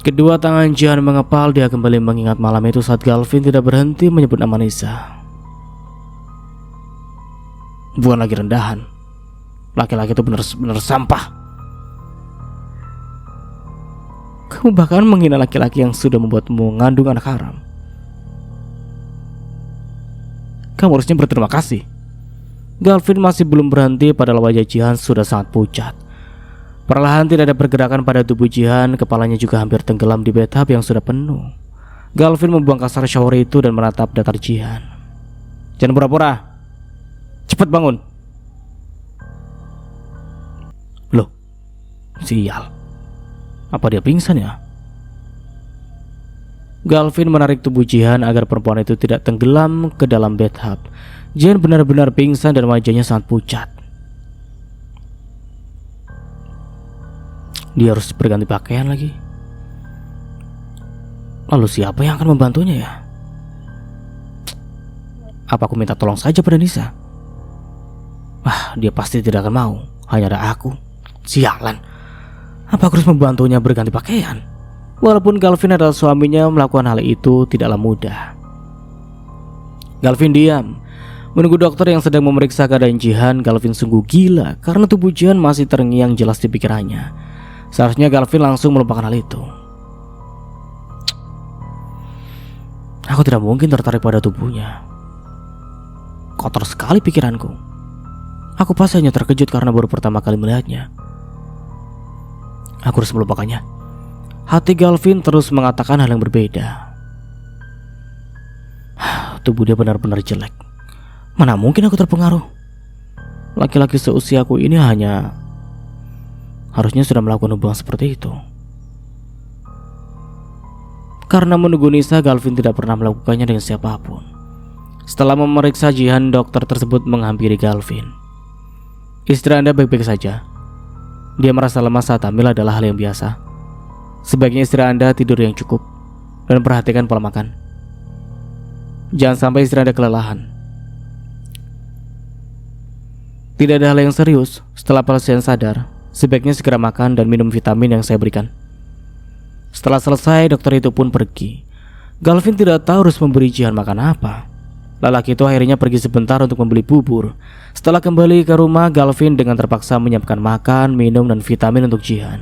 Kedua tangan Jihan mengepal. Dia kembali mengingat malam itu saat Galvin tidak berhenti menyebut nama Nisa. Bukan lagi rendahan. Laki-laki itu benar-benar sampah. Kamu bahkan menghina laki-laki yang sudah membuatmu mengandung anak haram. Kamu harusnya berterima kasih. Galvin masih belum berhenti padahal wajah Jihan sudah sangat pucat. Perlahan tidak ada pergerakan pada tubuh Jihan. Kepalanya juga hampir tenggelam di bathtub yang sudah penuh. Galvin membuang kasar shower itu dan menatap datar Jihan. Jangan pura-pura. Cepat bangun. Loh, sial. Apa dia pingsan ya? Galvin menarik tubuh Jihan agar perempuan itu tidak tenggelam ke dalam bathtub. Jihan benar-benar pingsan dan wajahnya sangat pucat. Dia harus berganti pakaian lagi. Lalu siapa yang akan membantunya ya? Apa aku minta tolong saja pada Nisa? Wah, dia pasti tidak akan mau. Hanya ada aku. Sialan. Apa aku harus membantunya berganti pakaian? Walaupun Galvin adalah suaminya, melakukan hal itu tidaklah mudah. Galvin diam. Menunggu dokter yang sedang memeriksa keadaan Jihan. Galvin sungguh gila karena tubuh Jihan masih terngiang jelas di pikirannya. Seharusnya Galvin langsung melupakan hal itu. Aku tidak mungkin tertarik pada tubuhnya. Kotor sekali pikiranku. Aku pasti hanya terkejut karena baru pertama kali melihatnya. Aku harus melupakannya. Hati Galvin terus mengatakan hal yang berbeda. Tubuh dia benar-benar jelek. Mana mungkin aku terpengaruh? Laki-laki seusiaku ini harusnya sudah melakukan hubungan seperti itu. Karena menunggu Nisa, Galvin tidak pernah melakukannya dengan siapapun. Setelah memeriksa Jihan, dokter tersebut menghampiri Galvin. Istri Anda baik-baik saja. Dia merasa lemas saat hamil adalah hal yang biasa. Sebaiknya istri Anda tidur yang cukup dan perhatikan pola makan. Jangan sampai istri Anda kelelahan. Tidak ada hal yang serius. Setelah pasien sadar, sebaiknya segera makan dan minum vitamin yang saya berikan. Setelah selesai, dokter itu pun pergi. Galvin tidak tahu harus memberi Jihan makan apa. Lelaki itu akhirnya pergi sebentar untuk membeli bubur. Setelah kembali ke rumah, Galvin dengan terpaksa menyiapkan makan, minum, dan vitamin untuk Jihan.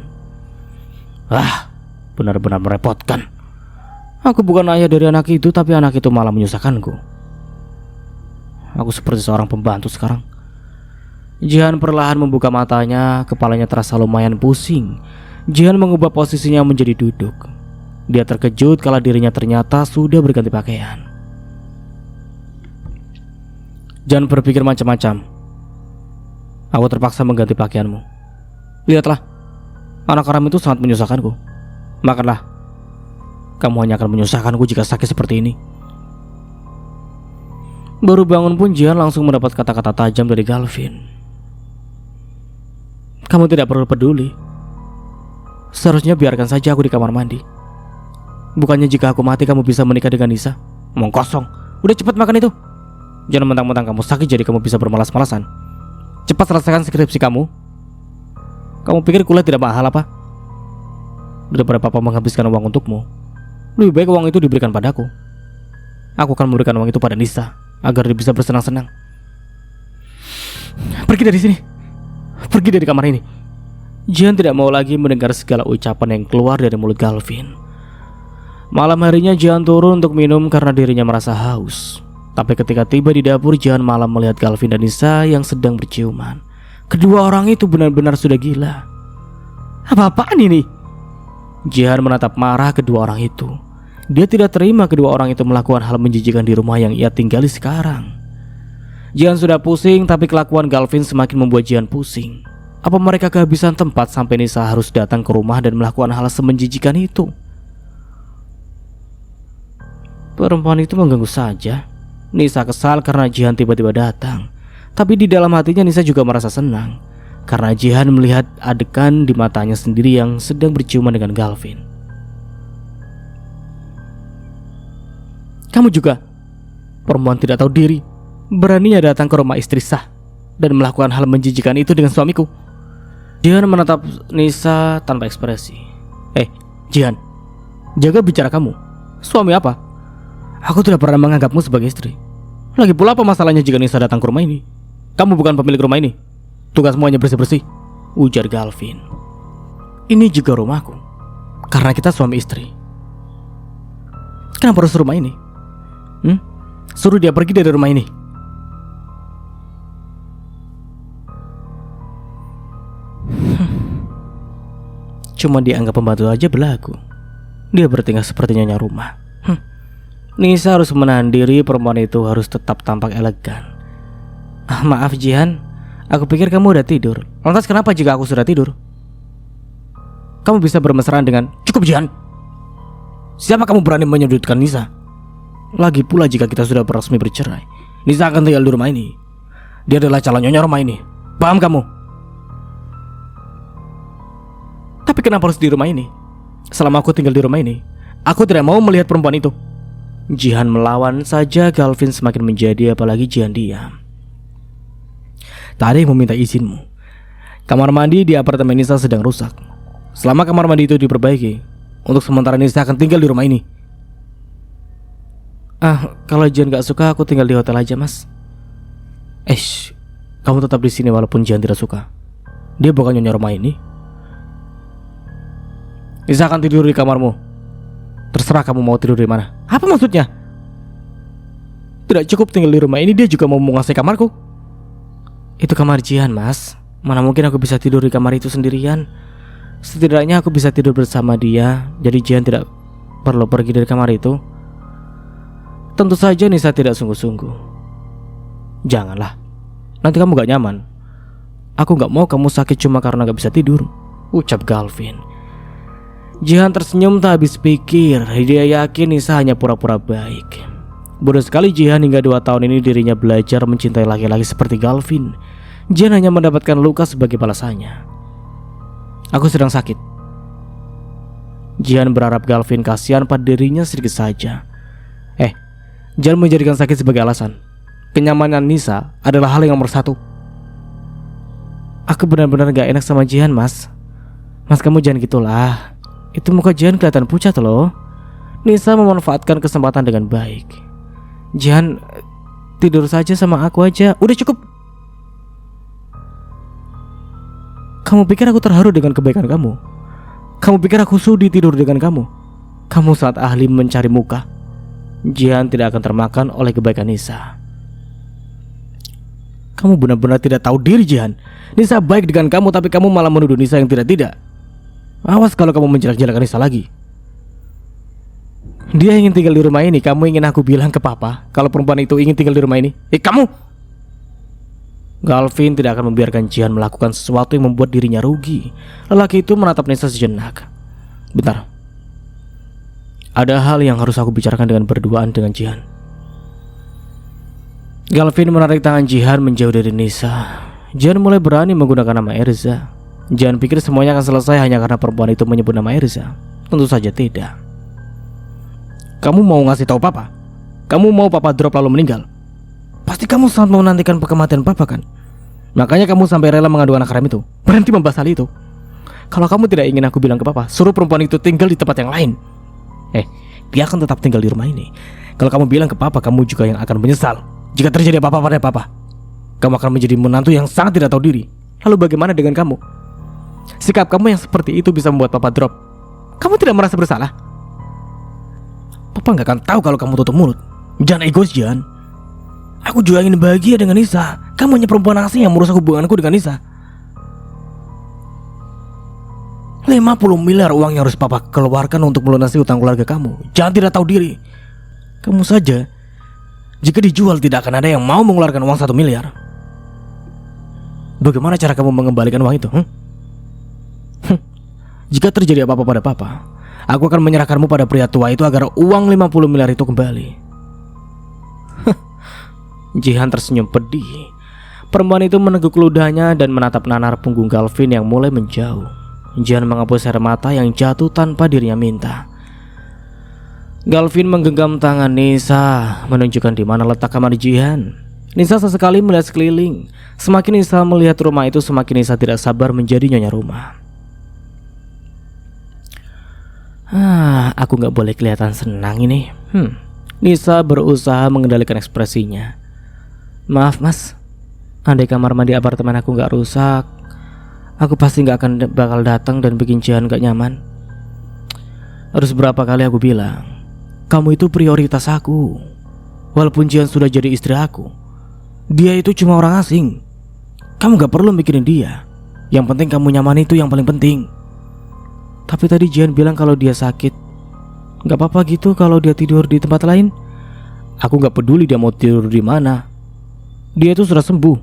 Benar-benar merepotkan. Aku bukan ayah dari anak itu, tapi anak itu malah menyusahkanku. Aku seperti seorang pembantu sekarang. Jihan perlahan membuka matanya, kepalanya terasa lumayan pusing. Jihan mengubah posisinya menjadi duduk. Dia terkejut kalau dirinya ternyata sudah berganti pakaian. Jangan berpikir macam-macam. Aku terpaksa mengganti pakaianmu. Lihatlah, anak haram itu sangat menyusahkanku. Makanlah. Kamu hanya akan menyusahkanku jika sakit seperti ini. Baru bangun pun Jihan langsung mendapat kata-kata tajam dari Galvin. Kamu tidak perlu peduli. Seharusnya biarkan saja aku di kamar mandi. Bukannya jika aku mati kamu bisa menikah dengan Nisa? Omong kosong. Udah cepat makan itu. Jangan mentang-mentang kamu sakit jadi kamu bisa bermalas-malasan. Cepat selesaikan skripsi kamu. Kamu pikir kuliah tidak mahal apa? Daripada papa menghabiskan uang untukmu, lebih baik uang itu diberikan padaku. Aku akan memberikan uang itu pada Nisa agar dia bisa bersenang-senang. Pergi dari sini. Pergi dari kamar ini. Jihan tidak mau lagi mendengar segala ucapan yang keluar dari mulut Galvin. Malam harinya Jihan turun untuk minum karena dirinya merasa haus. Tapi ketika tiba di dapur, Jihan malah melihat Galvin dan Nisa yang sedang berciuman. Kedua orang itu benar-benar sudah gila. Apa-apaan ini? Jihan menatap marah kedua orang itu. Dia tidak terima kedua orang itu melakukan hal menjijikan di rumah yang ia tinggali sekarang. Jihan sudah pusing, tapi kelakuan Galvin semakin membuat Jihan pusing. Apa mereka kehabisan tempat sampai Nisa harus datang ke rumah dan melakukan hal semenjijikan itu? Perempuan itu mengganggu saja. Nisa kesal karena Jihan tiba-tiba datang. Tapi di dalam hatinya Nisa juga merasa senang karena Jihan melihat adegan di matanya sendiri yang sedang berciuman dengan Galvin. Kamu juga, perempuan tidak tahu diri, beraninya datang ke rumah istri sah dan melakukan hal menjijikan itu dengan suamiku. Jihan menatap Nisa tanpa ekspresi. Jihan, jaga bicara kamu. Suami apa? Aku tidak pernah menganggapmu sebagai istri. Lagi pula apa masalahnya jika Nisa datang ke rumah ini? Kamu bukan pemilik rumah ini. Tugasmu hanya bersih-bersih, ujar Galvin. Ini juga rumahku, karena kita suami istri. Kenapa harus rumah ini? Suruh dia pergi dari rumah ini. Cuma dianggap pembantu aja belagu. Dia bertingkah seperti nyonya rumah. Nisa harus menahan diri, perempuan itu harus tetap tampak elegan. Maaf Jihan, aku pikir kamu udah tidur. Lantas kenapa jika aku sudah tidur? Kamu bisa bermesraan dengan cukup Jihan. Siapa kamu berani menyudutkan Nisa? Lagi pula jika kita sudah resmi bercerai, Nisa akan tinggal di rumah ini. Dia adalah calon nyonya rumah ini. Paham kamu? Tapi kenapa harus di rumah ini? Selama aku tinggal di rumah ini, aku tidak mau melihat perempuan itu. Jihan melawan saja. Galvin semakin menjadi, apalagi Jihan diam. Tak ada yang meminta izinmu. Kamar mandi di apartemen Nisa sedang rusak. Selama kamar mandi itu diperbaiki, untuk sementara Nisa akan tinggal di rumah ini. Kalau Jihan gak suka, aku tinggal di hotel aja mas. Kamu tetap di sini walaupun Jihan tidak suka. Dia bukan nyonya rumah ini. Nisa akan tidur di kamarmu. Terserah kamu mau tidur di mana. Apa maksudnya? Tidak cukup tinggal di rumah ini, dia juga mau menguasai kamarku. Itu kamar Jihan mas. Mana mungkin aku bisa tidur di kamar itu sendirian. Setidaknya aku bisa tidur bersama dia. Jadi Jihan tidak perlu pergi dari kamar itu. Tentu saja Nisa tidak sungguh-sungguh. Janganlah, nanti kamu gak nyaman. Aku gak mau kamu sakit cuma karena gak bisa tidur, ucap Galvin. Jihan tersenyum tak habis pikir. Dia yakin Nisa hanya pura-pura baik. Bodoh sekali Jihan, hingga 2 tahun ini dirinya belajar mencintai laki-laki seperti Galvin. Jihan hanya mendapatkan luka sebagai balasannya. Aku sedang sakit. Jihan berharap Galvin kasihan pada dirinya sedikit saja. Jangan menjadikan sakit sebagai alasan. Kenyamanan Nisa adalah hal yang nomor 1. Aku benar-benar gak enak sama Jihan mas. Mas kamu jangan gitulah. Itu muka Jihan kelihatan pucat loh. Nisa memanfaatkan kesempatan dengan baik. Jihan, tidur saja sama aku aja. Udah cukup. Kamu pikir aku terharu dengan kebaikan kamu? Kamu pikir aku sudi tidur dengan kamu? Kamu sangat ahli mencari muka. Jihan tidak akan termakan oleh kebaikan Nisa. Kamu benar-benar tidak tahu diri, Jihan. Nisa baik dengan kamu, tapi kamu malah menuduh Nisa yang tidak-tidak. Awas kalau kamu menjelek-jelekan Nisa lagi. Dia ingin tinggal di rumah ini. Kamu ingin aku bilang ke papa kalau perempuan itu ingin tinggal di rumah ini? Kamu! Galvin tidak akan membiarkan Jihan melakukan sesuatu yang membuat dirinya rugi. Lelaki itu menatap Nisa sejenak. Bentar. Ada hal yang harus aku bicarakan dengan berduaan dengan Jihan. Galvin menarik tangan Jihan menjauh dari Nisa. Jihan mulai berani menggunakan nama Erza. Jihan pikir semuanya akan selesai hanya karena perempuan itu menyebut nama Erza. Tentu saja tidak. Kamu mau ngasih tahu papa? Kamu mau papa drop lalu meninggal? Pasti kamu sangat menantikan kematian papa kan? Makanya kamu sampai rela mengadu anak haram itu. Berhenti membahas hal itu. Kalau kamu tidak ingin aku bilang ke papa, suruh perempuan itu tinggal di tempat yang lain. Dia akan tetap tinggal di rumah ini. Kalau kamu bilang ke papa, kamu juga yang akan menyesal. Jika terjadi apa-apa pada papa, kamu akan menjadi menantu yang sangat tidak tahu diri. Lalu bagaimana dengan kamu? Sikap kamu yang seperti itu bisa membuat papa drop. Kamu tidak merasa bersalah? Papa gak akan tahu kalau kamu tutup mulut. Jangan egois, Jan. Aku juga ingin bahagia dengan Nisa. Kamu hanya perempuan asing yang merusak hubunganku dengan Nisa. 50 miliar uang yang harus papa keluarkan untuk melunasi utang keluarga kamu. Jangan tidak tahu diri. Kamu saja, jika dijual tidak akan ada yang mau mengeluarkan uang 1 miliar. Bagaimana cara kamu mengembalikan uang itu? Jika terjadi apa-apa pada papa, aku akan menyerahkanmu pada pria tua itu agar uang 50 miliar itu kembali. Jihan tersenyum pedih. Perempuan itu meneguk ludahnya dan menatap nanar punggung Galvin yang mulai menjauh. Jihan menghapus air mata yang jatuh tanpa dirinya minta. Galvin menggenggam tangan Nisa, menunjukkan di mana letak kamar Jihan. Nisa sesekali melihat sekeliling. Semakin Nisa melihat rumah itu, semakin Nisa tidak sabar menjadi nyonya rumah. Aku gak boleh kelihatan senang ini. Nisa berusaha mengendalikan ekspresinya. Maaf mas, andai kamar mandi apartemen aku gak rusak, aku pasti gak akan bakal datang dan bikin Jihan gak nyaman. Harus berapa kali aku bilang, kamu itu prioritas aku. Walaupun Jihan sudah jadi istri aku, dia itu cuma orang asing. Kamu gak perlu mikirin dia. Yang penting kamu nyaman, itu yang paling penting. Tapi tadi Jihan bilang kalau dia sakit. Gak apa-apa gitu kalau dia tidur di tempat lain. Aku gak peduli dia mau tidur di mana. Dia itu sudah sembuh.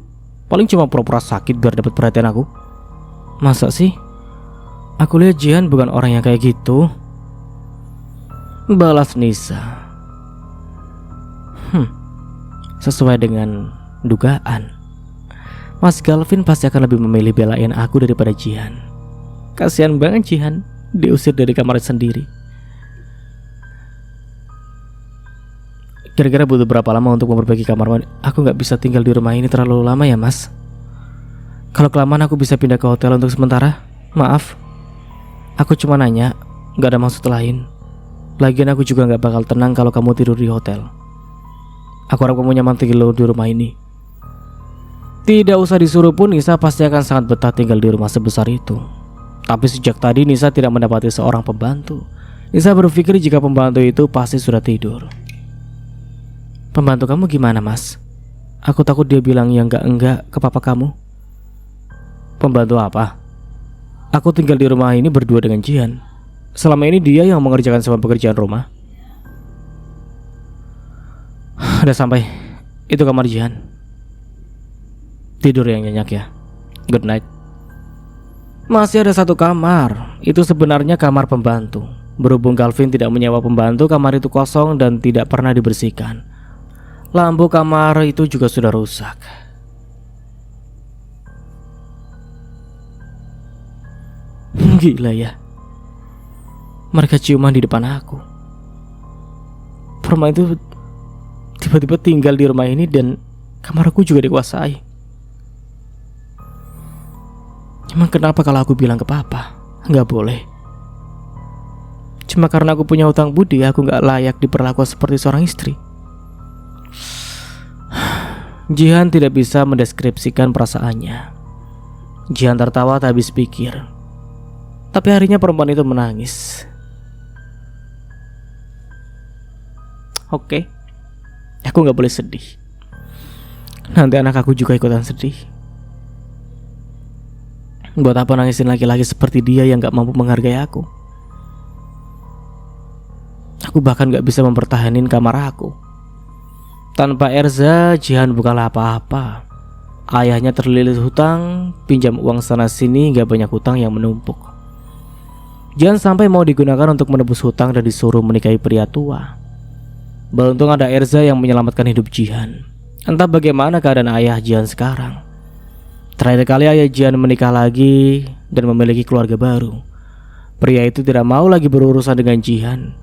Paling cuma pura-pura sakit biar dapat perhatian aku. Masa sih? Aku lihat Jihan bukan orang yang kayak gitu. Balas Nisa. Sesuai dengan dugaan, Mas Galvin pasti akan lebih memilih belain aku daripada Jihan. Kasihan banget Jihan, diusir dari kamarnya sendiri. Kira-kira butuh berapa lama untuk memperbaiki kamar mandi? Aku gak bisa tinggal di rumah ini terlalu lama ya mas. Kalau kelamaan aku bisa pindah ke hotel untuk sementara. Maaf, aku cuma nanya, gak ada maksud lain. Lagian aku juga gak bakal tenang kalau kamu tidur di hotel. Aku harap kamu nyaman tinggal di rumah ini. Tidak usah disuruh pun Nisa pasti akan sangat betah tinggal di rumah sebesar itu. Tapi sejak tadi Nisa tidak mendapati seorang pembantu. Nisa berpikir jika pembantu itu pasti sudah tidur. Pembantu kamu gimana mas? Aku takut dia bilang yang enggak ke papa kamu. Pembantu apa? Aku tinggal di rumah ini berdua dengan Jihan. Selama ini dia yang mengerjakan semua pekerjaan rumah. Udah sampai. Itu kamar Jihan. Tidur yang nyenyak ya. Good night. Masih ada satu kamar. Itu sebenarnya kamar pembantu. Berhubung Galvin tidak menyewa pembantu, kamar itu kosong dan tidak pernah dibersihkan. Lampu kamar itu juga sudah rusak. Gila ya. Mereka ciuman di depan aku. Perempuan itu tiba-tiba tinggal di rumah ini dan kamarku juga dikuasai. Emang kenapa kalau aku bilang ke papa? Nggak boleh. Cuma karena aku punya hutang budi, aku nggak layak diperlakukan seperti seorang istri. Jihan tidak bisa mendeskripsikan perasaannya. Jihan tertawa tak habis pikir. Tapi harinya perempuan itu menangis. Oke? Aku gak boleh sedih. Nanti anak aku juga ikutan sedih. Buat apa nangisin laki-laki seperti dia yang gak mampu menghargai aku? Aku bahkan gak bisa mempertahanin kamar aku. Tanpa Erza, Jihan bukanlah apa-apa. Ayahnya terlilit hutang, pinjam uang sana-sini hingga banyak hutang yang menumpuk. Jihan sampai mau digunakan untuk menebus hutang dan disuruh menikahi pria tua. Beruntung ada Erza yang menyelamatkan hidup Jihan. Entah bagaimana keadaan ayah Jihan sekarang. Terakhir kali ayah Jihan menikah lagi dan memiliki keluarga baru. Pria itu tidak mau lagi berurusan dengan Jihan.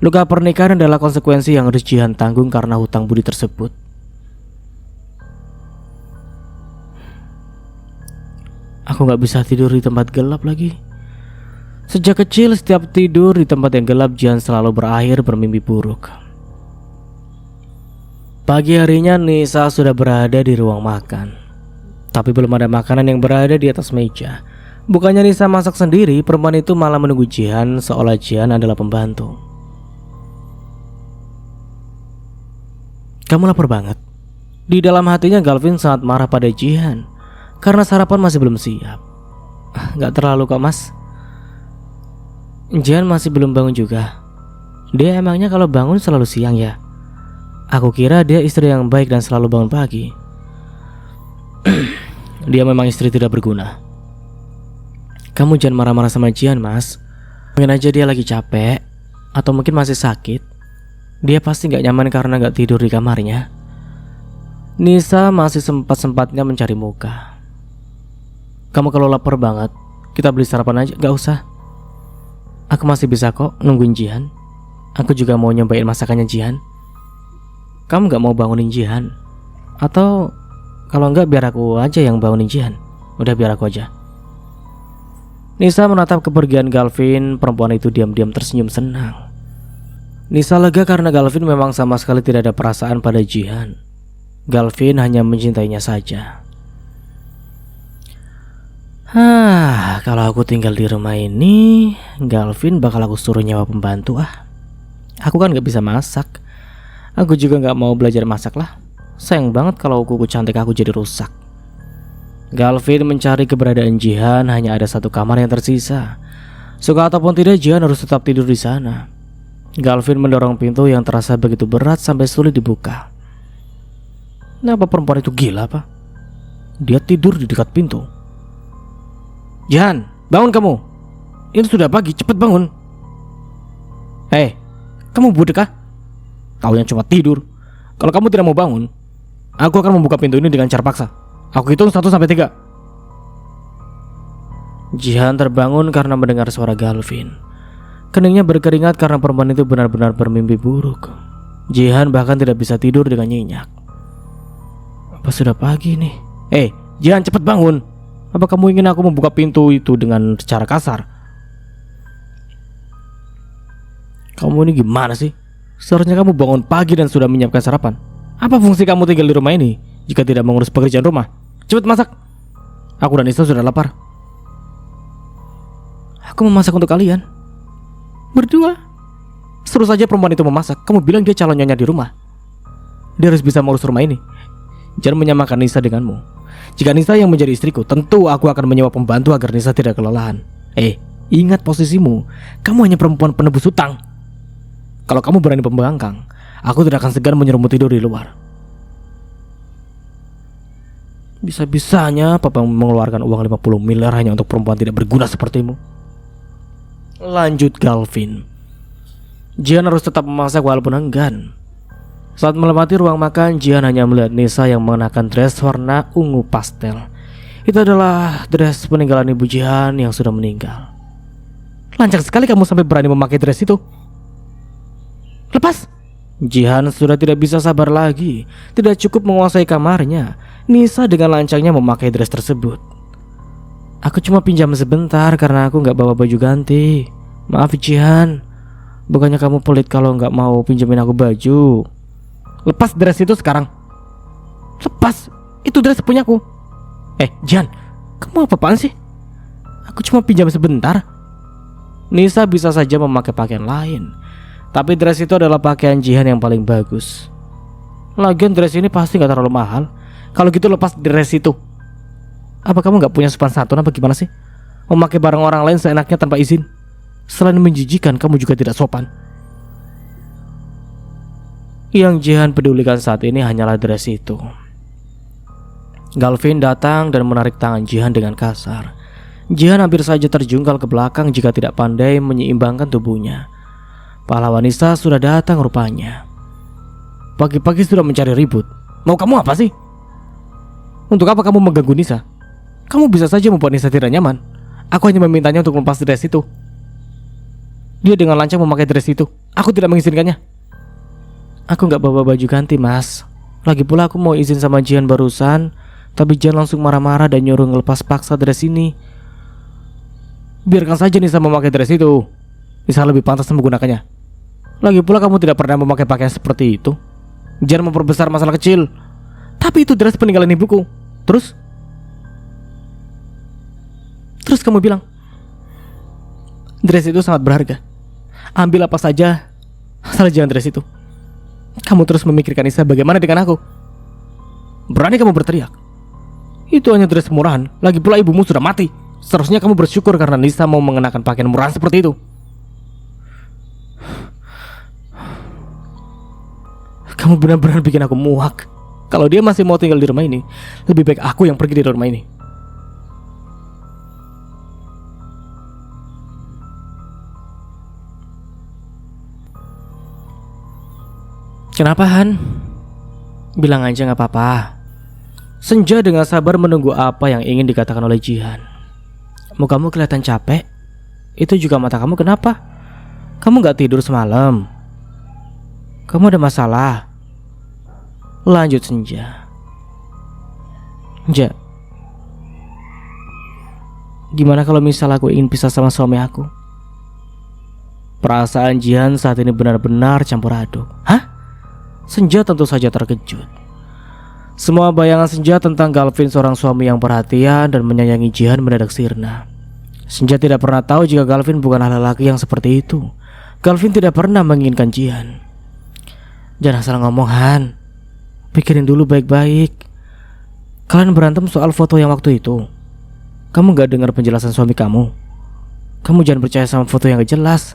Luka pernikahan adalah konsekuensi yang harus Jihan tanggung karena hutang budi tersebut. Aku gak bisa tidur di tempat gelap lagi. Sejak kecil setiap tidur di tempat yang gelap Jihan selalu berakhir bermimpi buruk. Pagi harinya Nisa sudah berada di ruang makan. Tapi belum ada makanan yang berada di atas meja. Bukannya Nisa masak sendiri, perempuan itu malah menunggu Jihan seolah Jihan adalah pembantu. Kamu lapar banget? Di dalam hatinya Galvin sangat marah pada Jihan karena sarapan masih belum siap. Gak terlalu kok mas. Jihan masih belum bangun juga. Dia emangnya kalau bangun selalu siang ya? Aku kira dia istri yang baik dan selalu bangun pagi. Dia memang istri tidak berguna. Kamu jangan marah-marah sama Jihan mas. Mungkin aja dia lagi capek, atau mungkin masih sakit. Dia pasti gak nyaman karena gak tidur di kamarnya. Nisa masih sempat-sempatnya mencari muka. Kamu kalau lapar banget, kita beli sarapan aja. Gak usah. Aku masih bisa kok nungguin Jihan. Aku juga mau nyobain masakannya Jihan. Kamu gak mau bangunin Jihan? Atau kalau enggak biar aku aja yang bangunin Jihan. Udah biar aku aja. Nisa menatap kepergian Galvin. Perempuan itu diam-diam tersenyum senang. Nisa lega karena Galvin memang sama sekali tidak ada perasaan pada Jihan. Galvin hanya mencintainya saja. Kalau aku tinggal di rumah ini, Galvin bakal aku suruh nyewa pembantu ah. Aku kan gak bisa masak. Aku juga gak mau belajar masak lah. Sayang banget kalau kuku cantik aku jadi rusak. Galvin mencari keberadaan Jihan. Hanya ada satu kamar yang tersisa. Suka ataupun tidak, Jihan harus tetap tidur di sana. Galvin mendorong pintu yang terasa begitu berat sampai sulit dibuka. Kenapa perempuan itu gila apa? Dia tidur di dekat pintu. Jihan, bangun kamu. Ini sudah pagi, cepat bangun. Hei, kamu budek kah? Kau yang cuma tidur. Kalau kamu tidak mau bangun, aku akan membuka pintu ini dengan cara paksa. Aku hitung 1 sampai 3. Jihan terbangun karena mendengar suara Galvin. Keningnya berkeringat karena perempuan itu benar-benar bermimpi buruk. Jihan bahkan tidak bisa tidur dengan nyenyak. Apa sudah pagi nih? Jihan, cepat bangun. Apa kamu ingin aku membuka pintu itu dengan cara kasar? Kamu ini gimana sih? Seharusnya kamu bangun pagi dan sudah menyiapkan sarapan. Apa fungsi kamu tinggal di rumah ini jika tidak mengurus pekerjaan rumah? Cepat masak. Aku dan Nisa sudah lapar. Aku memasak untuk kalian berdua. Suruh saja perempuan itu memasak. Kamu bilang dia calon nyonya di rumah. Dia harus bisa mengurus rumah ini. Jangan menyamakan Nisa denganmu. Jika Nisa yang menjadi istriku, tentu aku akan menyewa pembantu agar Nisa tidak kelelahan. Ingat posisimu. Kamu hanya perempuan penebus hutang. Kalau kamu berani pembangkang, aku tidak akan segan menyuruhmu tidur di luar. Bisa-bisanya papa mengeluarkan uang 50 miliar hanya untuk perempuan tidak berguna sepertimu. Lanjut Galvin. Jihan harus tetap memasak walaupun enggan. Saat melewati ruang makan, Jihan hanya melihat Nisa yang mengenakan dress warna ungu pastel. Itu adalah dress peninggalan ibu Jihan yang sudah meninggal. Lancang sekali kamu sampai berani memakai dress itu. Lepas. Jihan sudah tidak bisa sabar lagi. Tidak cukup menguasai kamarnya, Nisa dengan lancangnya memakai dress tersebut. Aku cuma pinjam sebentar karena aku gak bawa baju ganti. Maaf Jihan. Bukannya kamu pelit kalau gak mau pinjamin aku baju. Lepas dress itu sekarang. Lepas. Itu dress punyaku. Jihan, kamu apa-apaan sih? Aku cuma pinjam sebentar. Nisa bisa saja memakai pakaian lain. Tapi dress itu adalah pakaian Jihan yang paling bagus. Lagian dress ini pasti gak terlalu mahal. Kalau gitu lepas dress itu. Apa kamu gak punya sopan santun apa gimana sih? Memakai barang orang lain seenaknya tanpa izin. Selain menjijikan, kamu juga tidak sopan. Yang Jihan pedulikan saat ini hanyalah dress itu. Galvin datang dan menarik tangan Jihan dengan kasar. Jihan hampir saja terjungkal ke belakang jika tidak pandai menyeimbangkan tubuhnya. Pahlawan Nisa sudah datang rupanya. Pagi-pagi sudah mencari ribut. Mau kamu apa sih? Untuk apa kamu mengganggu Nisa? Kamu bisa saja membuat Nisa tidak nyaman. Aku hanya memintanya untuk melepas dress itu. Dia dengan lancang memakai dress itu. Aku tidak mengizinkannya. Aku gak bawa baju ganti, Mas. Lagi pula aku mau izin sama Jihan barusan, tapi Jihan langsung marah-marah dan nyuruh ngelepas paksa dress ini. Biarkan saja Nisa memakai dress itu. Nisa lebih pantas menggunakannya. Lagi pula kamu tidak pernah memakai pakaian seperti itu. Jangan memperbesar masalah kecil. Tapi itu dress peninggalan ibuku. Terus kamu bilang dress itu sangat berharga. Ambil apa saja, asal jangan dress itu. Kamu terus memikirkan Nisa bagaimana dengan aku. Berani kamu berteriak. Itu hanya dress murahan. Lagi pula ibumu sudah mati. Seharusnya kamu bersyukur karena Nisa mau mengenakan pakaian murahan seperti itu. Kamu benar-benar bikin aku muak. Kalau dia masih mau tinggal di rumah ini, lebih baik aku yang pergi dari rumah ini. Kenapa, Han? Bilang aja gak apa-apa. Senja dengan sabar menunggu apa yang ingin dikatakan oleh Jihan. Mukamu kelihatan capek. Itu juga mata kamu kenapa? Kamu gak tidur semalam? Kamu ada masalah? Lanjut Senja. Gimana kalau misal aku ingin pisah sama suami aku? Perasaan Jihan saat ini benar-benar campur aduk. Hah? Senja tentu saja terkejut. Semua bayangan Senja tentang Galvin seorang suami yang perhatian dan menyayangi Jihan mendadak sirna. Senja tidak pernah tahu jika Galvin bukanlah lelaki yang seperti itu. Galvin tidak pernah menginginkan Jihan. Jangan asal ngomong, Han. Pikirin dulu baik-baik. Kalian berantem soal foto yang waktu itu. Kamu gak dengar penjelasan suami kamu? Kamu jangan percaya sama foto yang gak jelas.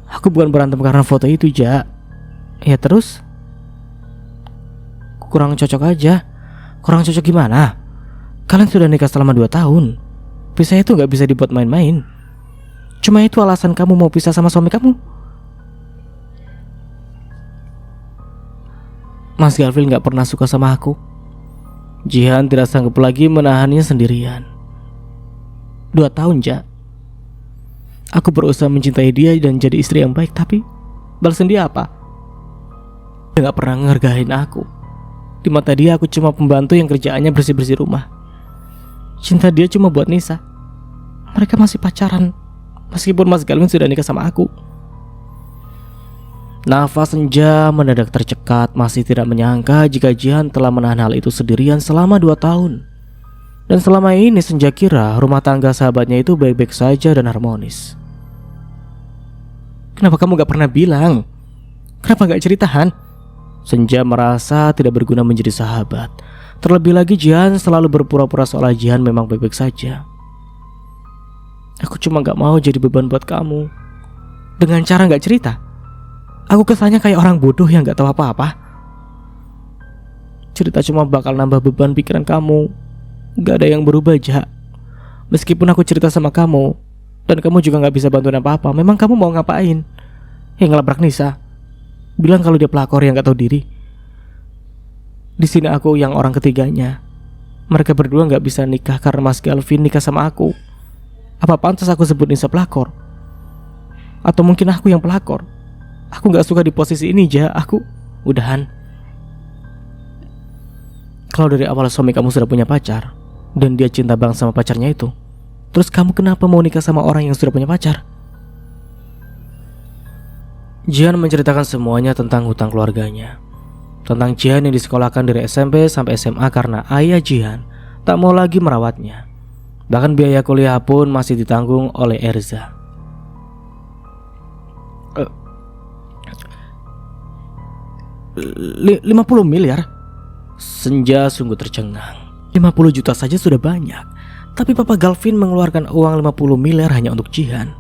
Aku bukan berantem karena foto itu, Ja. Ya terus? Kurang cocok aja. Kurang cocok gimana? Kalian sudah nikah selama 2 tahun. Pisah itu gak bisa dibuat main-main. Cuma itu alasan kamu mau pisah sama suami kamu? Mas Galvin gak pernah suka sama aku. Jihan tidak sanggup lagi menahannya sendirian. 2 tahun, Ja. Aku berusaha mencintai dia dan jadi istri yang baik, tapi balasan dia apa? Dia gak pernah ngehargain aku. Di mata dia aku cuma pembantu yang kerjaannya bersih-bersih rumah. Cinta dia cuma buat Nisa. Mereka masih pacaran, meskipun Mas Galvin sudah nikah sama aku. Nafas Senja mendadak tercekat. Masih tidak menyangka jika Jihan telah menahan hal itu sendirian selama 2 tahun. Dan selama ini Senja kira rumah tangga sahabatnya itu baik-baik saja dan harmonis. Kenapa kamu gak pernah bilang? Kenapa gak cerita, Han? Senja merasa tidak berguna menjadi sahabat. Terlebih lagi Jihan selalu berpura-pura seolah Jihan memang baik-baik saja. Aku cuma gak mau jadi beban buat kamu. Dengan cara gak cerita, aku kesannya kayak orang bodoh yang gak tahu apa-apa. Cerita cuma bakal nambah beban pikiran kamu. Gak ada yang berubah, Ja. Meskipun aku cerita sama kamu dan kamu juga gak bisa bantuin apa-apa, memang kamu mau ngapain? Yang ngelabrak Nisa. Bilang kalau dia pelakor yang gak tahu diri. Di sini aku yang orang ketiganya. Mereka berdua gak bisa nikah karena Mas Galvin nikah sama aku. Apa pantas aku sebut Nisa pelakor? Atau mungkin aku yang pelakor? Aku gak suka di posisi ini, Ja. Aku udahan. Kalau dari awal suami kamu sudah punya pacar dan dia cinta banget sama pacarnya itu, terus kamu kenapa mau nikah sama orang yang sudah punya pacar? Jihan menceritakan semuanya tentang hutang keluarganya. Tentang Jihan yang disekolahkan dari SMP sampai SMA karena ayah Jihan tak mau lagi merawatnya. Bahkan biaya kuliah pun masih ditanggung oleh Erza. 50 miliar? Senja sungguh tercengang. 50 juta saja sudah banyak, tapi Papa Galvin mengeluarkan uang 50 miliar hanya untuk Jihan.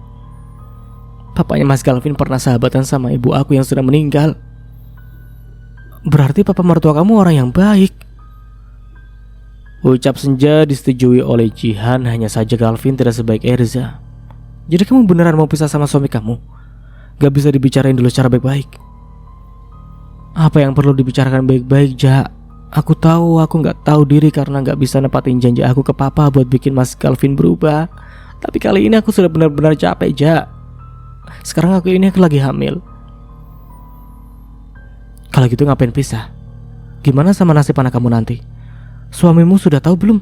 Papanya Mas Galvin pernah sahabatan sama ibu aku yang sudah meninggal. Berarti papa mertua kamu orang yang baik. Ucap Senja disetujui oleh Jihan, hanya saja Galvin tidak sebaik Erza. Jadi kamu beneran mau pisah sama suami kamu? Gak bisa dibicarain dulu secara baik-baik? Apa yang perlu dibicarakan baik-baik, Ja? Aku tahu aku gak tahu diri karena gak bisa nepatin janji aku ke papa buat bikin Mas Galvin berubah. Tapi kali ini aku sudah benar-benar capek, Ja. Sekarang aku lagi hamil. Kalau gitu ngapain pisah? Gimana sama nasib anak kamu nanti? Suamimu sudah tahu belum?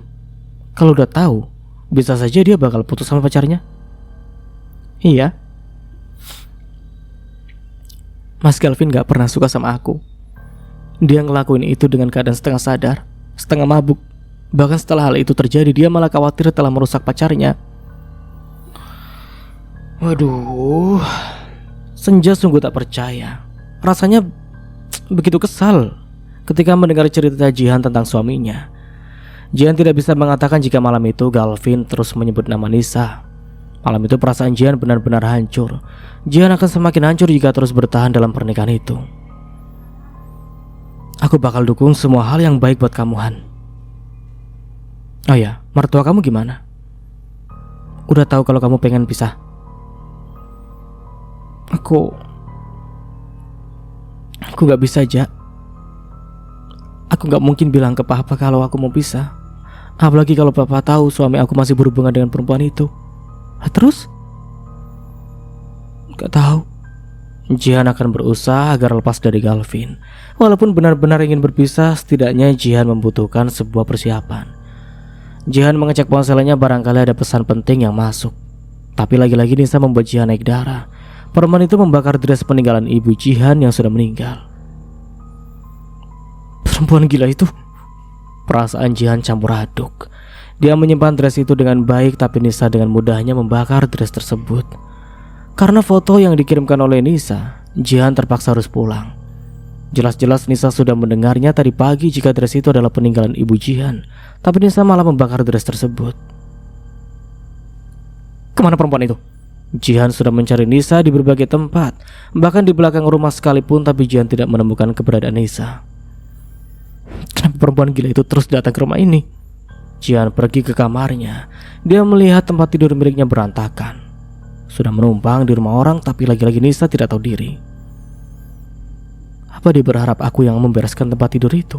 Kalau udah tahu, bisa saja dia bakal putus sama pacarnya. Iya. Mas Galvin gak pernah suka sama aku. Dia ngelakuin itu dengan keadaan setengah sadar, setengah mabuk. Bahkan setelah hal itu terjadi, dia malah khawatir telah merusak pacarnya. Waduh, Senja sungguh tak percaya. Rasanya begitu kesal ketika mendengar cerita Jihan tentang suaminya. Jihan tidak bisa mengatakan jika malam itu Galvin terus menyebut nama Nisa. Malam itu perasaan Jihan benar-benar hancur. Jihan akan semakin hancur jika terus bertahan dalam pernikahan itu. Aku bakal dukung semua hal yang baik buat kamu, Han. Oh ya, mertua kamu gimana? Udah tahu kalau kamu pengen pisah? Aku gak bisa aja. Aku gak mungkin bilang ke papa kalau aku mau pisah. Apalagi kalau papa tahu suami aku masih berhubungan dengan perempuan itu. Terus? Gak tahu. Jihan akan berusaha agar lepas dari Galvin. Walaupun benar-benar ingin berpisah, setidaknya Jihan membutuhkan sebuah persiapan. Jihan mengecek ponselnya, barangkali ada pesan penting yang masuk. Tapi lagi-lagi Nisa membuat Jihan naik darah. Perempuan itu membakar dress peninggalan ibu Jihan yang sudah meninggal. Perempuan gila itu. Perasaan Jihan campur aduk. Dia menyimpan dress itu dengan baik, tapi Nisa dengan mudahnya membakar dress tersebut. Karena foto yang dikirimkan oleh Nisa, Jihan terpaksa harus pulang. Jelas-jelas Nisa sudah mendengarnya tadi pagi jika dress itu adalah peninggalan ibu Jihan, tapi Nisa malah membakar dress tersebut. Kemana perempuan itu? Jihan sudah mencari Nisa di berbagai tempat, bahkan di belakang rumah sekalipun, tapi Jihan tidak menemukan keberadaan Nisa. Kenapa perempuan gila itu terus datang ke rumah ini? Jihan pergi ke kamarnya. Dia melihat tempat tidur miliknya berantakan. Sudah menumpang di rumah orang, tapi lagi-lagi Nisa tidak tahu diri. Apa dia berharap aku yang membereskan tempat tidur itu?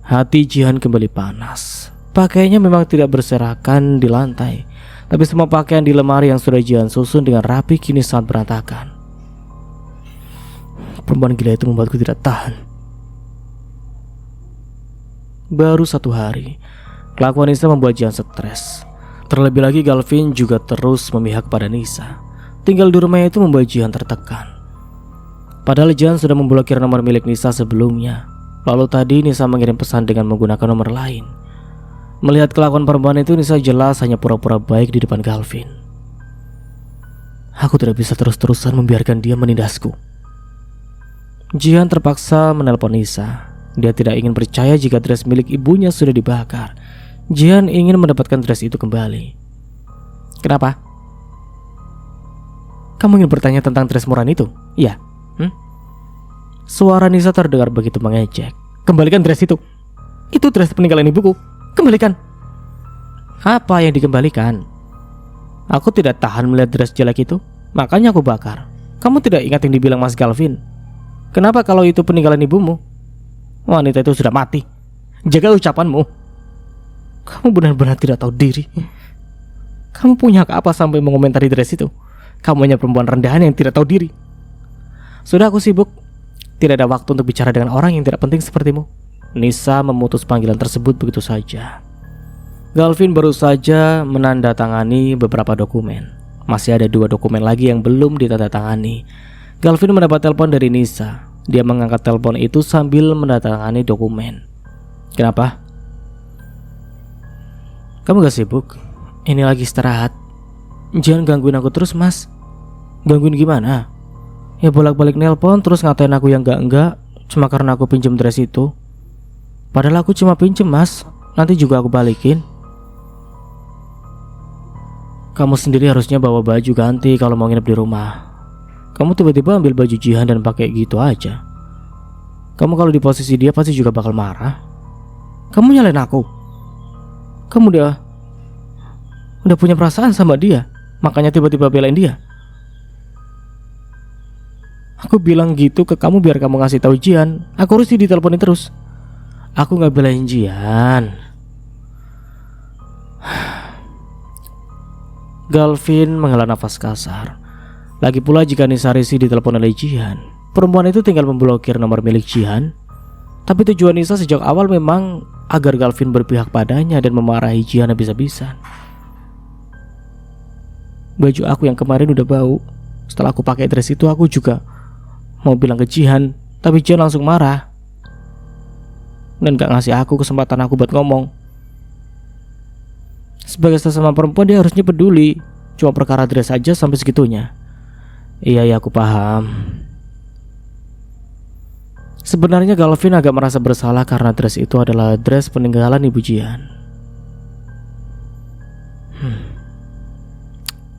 Hati Jihan kembali panas. Pakaiannya memang tidak berserakan di lantai, tapi semua pakaian di lemari yang sudah Jihan susun dengan rapi kini sangat berantakan. Perempuan gila itu membuatku tidak tahan. Baru 1 hari, kelakuan Nisa membuat Jihan stres. Terlebih lagi Galvin juga terus memihak pada Nisa. Tinggal di rumahnya itu membuat Jihan tertekan. Padahal Jihan sudah memblokir nomor milik Nisa sebelumnya. Lalu tadi Nisa mengirim pesan dengan menggunakan nomor lain. Melihat kelakuan perempuan itu, Nisa jelas hanya pura-pura baik di depan Galvin. Aku tidak bisa terus-terusan membiarkan dia menindasku. Jihan terpaksa menelpon Nisa. Dia tidak ingin percaya jika dress milik ibunya sudah dibakar. Jihan ingin mendapatkan dress itu kembali. Kenapa? Kamu ingin bertanya tentang dress murahan itu? Iya. Suara Nisa terdengar begitu mengejek. Kembalikan dress itu. Itu dress peninggalan ibuku. Kembalikan. Apa yang dikembalikan? Aku tidak tahan melihat dress jelek itu, makanya aku bakar. Kamu tidak ingat yang dibilang Mas Galvin? Kenapa kalau itu peninggalan ibumu? Wanita itu sudah mati. Jaga ucapanmu. Kamu benar-benar tidak tahu diri. Kamu punya hak apa sampai mengomentari dress itu? Kamu hanya perempuan rendahan yang tidak tahu diri. Sudah, aku sibuk. Tidak ada waktu untuk bicara dengan orang yang tidak penting sepertimu. Nisa memutus panggilan tersebut begitu saja. Galvin baru saja menandatangani beberapa dokumen. Masih ada 2 dokumen lagi yang belum ditandatangani. Galvin mendapat telepon dari Nisa. Dia mengangkat telepon itu sambil menandatangani dokumen. Kenapa? Kamu gak sibuk? Ini lagi istirahat. Jangan gangguin aku terus, Mas. Gangguin gimana? Ya bolak-balik nelpon terus ngatain aku yang enggak cuma karena aku pinjem dress itu. Padahal aku cuma pinjem mas, nanti juga aku balikin. Kamu sendiri harusnya bawa baju ganti kalau mau nginep di rumah. Kamu tiba-tiba ambil baju Jihan dan pakai gitu aja. Kamu kalau di posisi dia pasti juga bakal marah. Kamu nyalain aku. Kamu udah punya perasaan sama dia, makanya tiba-tiba belain dia. Aku bilang gitu ke kamu biar kamu ngasih tahu Jihan. Aku harus diteleponin terus. Aku nggak belain Jihan. Galvin menghela nafas kasar. Lagi pula jika Nisa Risi ditelepon oleh Jihan, perempuan itu tinggal memblokir nomor milik Jihan. Tapi tujuan Nisa sejak awal memang agar Galvin berpihak padanya dan memarahi Jihan habis-habisan. Baju aku yang kemarin udah bau. Setelah aku pakai dress itu aku juga mau bilang ke Jihan, tapi Jihan langsung marah dan gak ngasih aku kesempatan aku buat ngomong. Sebagai sesama perempuan dia harusnya peduli. Cuma perkara dress aja sampai segitunya. Iya ya aku paham. Sebenarnya Galvin agak merasa bersalah karena dress itu adalah dress peninggalan Ibu Jihan.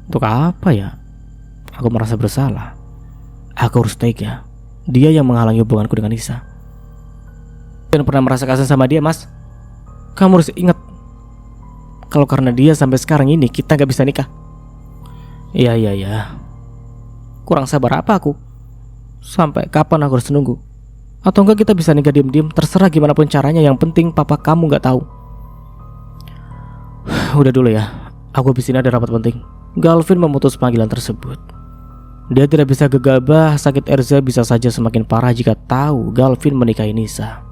Untuk apa ya aku merasa bersalah? Aku harus tega. Dia yang menghalangi hubunganku dengan Nisa. Jangan pernah merasa kasihan sama dia mas. Kamu harus ingat, kalau karena dia sampai sekarang ini kita gak bisa nikah. Iya. Kurang sabar apa aku? Sampai kapan aku harus nunggu? Atau enggak kita bisa nikah diem-diem? Terserah gimana pun caranya, yang penting papa kamu gak tahu. Udah dulu ya, aku habis ini ada rapat penting. Galvin memutus panggilan tersebut. Dia tidak bisa gegabah, sakit Erza bisa saja semakin parah jika tahu Galvin menikahi Nisa.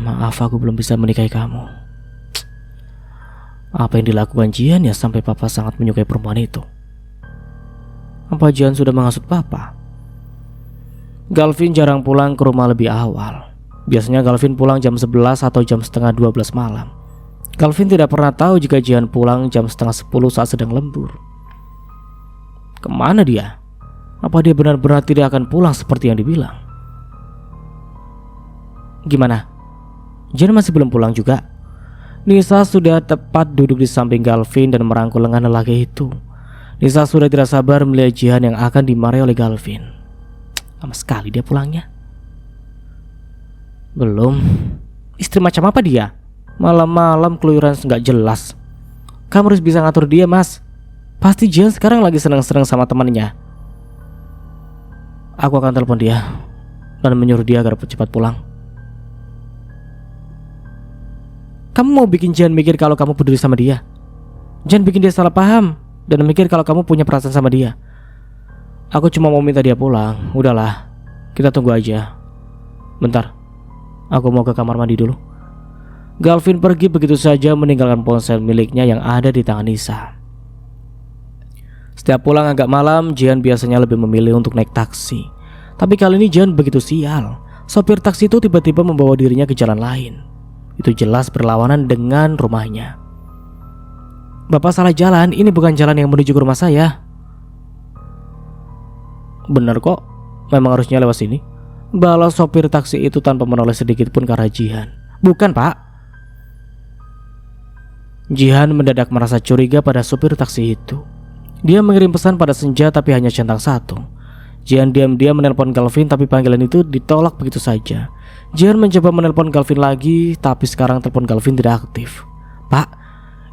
Maaf aku belum bisa menikahi kamu. Apa yang dilakukan Jihan ya sampai papa sangat menyukai perempuan itu? Apa Jihan sudah menghasut papa? Galvin jarang pulang ke rumah lebih awal. Biasanya Galvin pulang jam 11 atau jam setengah 12 malam. Galvin tidak pernah tahu jika Jihan pulang jam setengah 10 saat sedang lembur. Kemana dia? Apa dia benar-benar tidak akan pulang seperti yang dibilang? Gimana? Jihan masih belum pulang juga? Nisa sudah tepat duduk di samping Galvin dan merangkul lengan lelaki itu. Nisa sudah tidak sabar melihat Jihan yang akan dimarahi oleh Galvin. Lama sekali dia pulangnya. Belum. Istri macam apa dia? Malam-malam keluyuran nggak jelas. Kamu harus bisa ngatur dia mas. Pasti Jihan sekarang lagi senang-senang sama temannya. Aku akan telepon dia dan menyuruh dia agar cepat pulang. Kamu mau bikin Jihan mikir kalau kamu peduli sama dia. Jangan bikin dia salah paham dan mikir kalau kamu punya perasaan sama dia. Aku cuma mau minta dia pulang. Udahlah, kita tunggu aja. Bentar, aku mau ke kamar mandi dulu. Galvin pergi begitu saja meninggalkan ponsel miliknya yang ada di tangan Nisa. Setiap pulang agak malam, Jihan biasanya lebih memilih untuk naik taksi. Tapi kali ini Jihan begitu sial. Sopir taksi itu tiba-tiba membawa dirinya ke jalan lain. Itu jelas berlawanan dengan rumahnya. Bapak salah jalan, ini bukan jalan yang menuju ke rumah saya. Benar kok, memang harusnya lewat sini. Balas sopir taksi itu tanpa menoleh sedikit pun ke arah Jihan. Bukan pak. Jihan mendadak merasa curiga pada sopir taksi itu. Dia mengirim pesan pada Senja tapi hanya centang satu. Jihan diam-diam menelpon Galvin tapi panggilan itu ditolak begitu saja. Jihan mencoba menelpon Galvin lagi tapi sekarang telepon Galvin tidak aktif. Pak,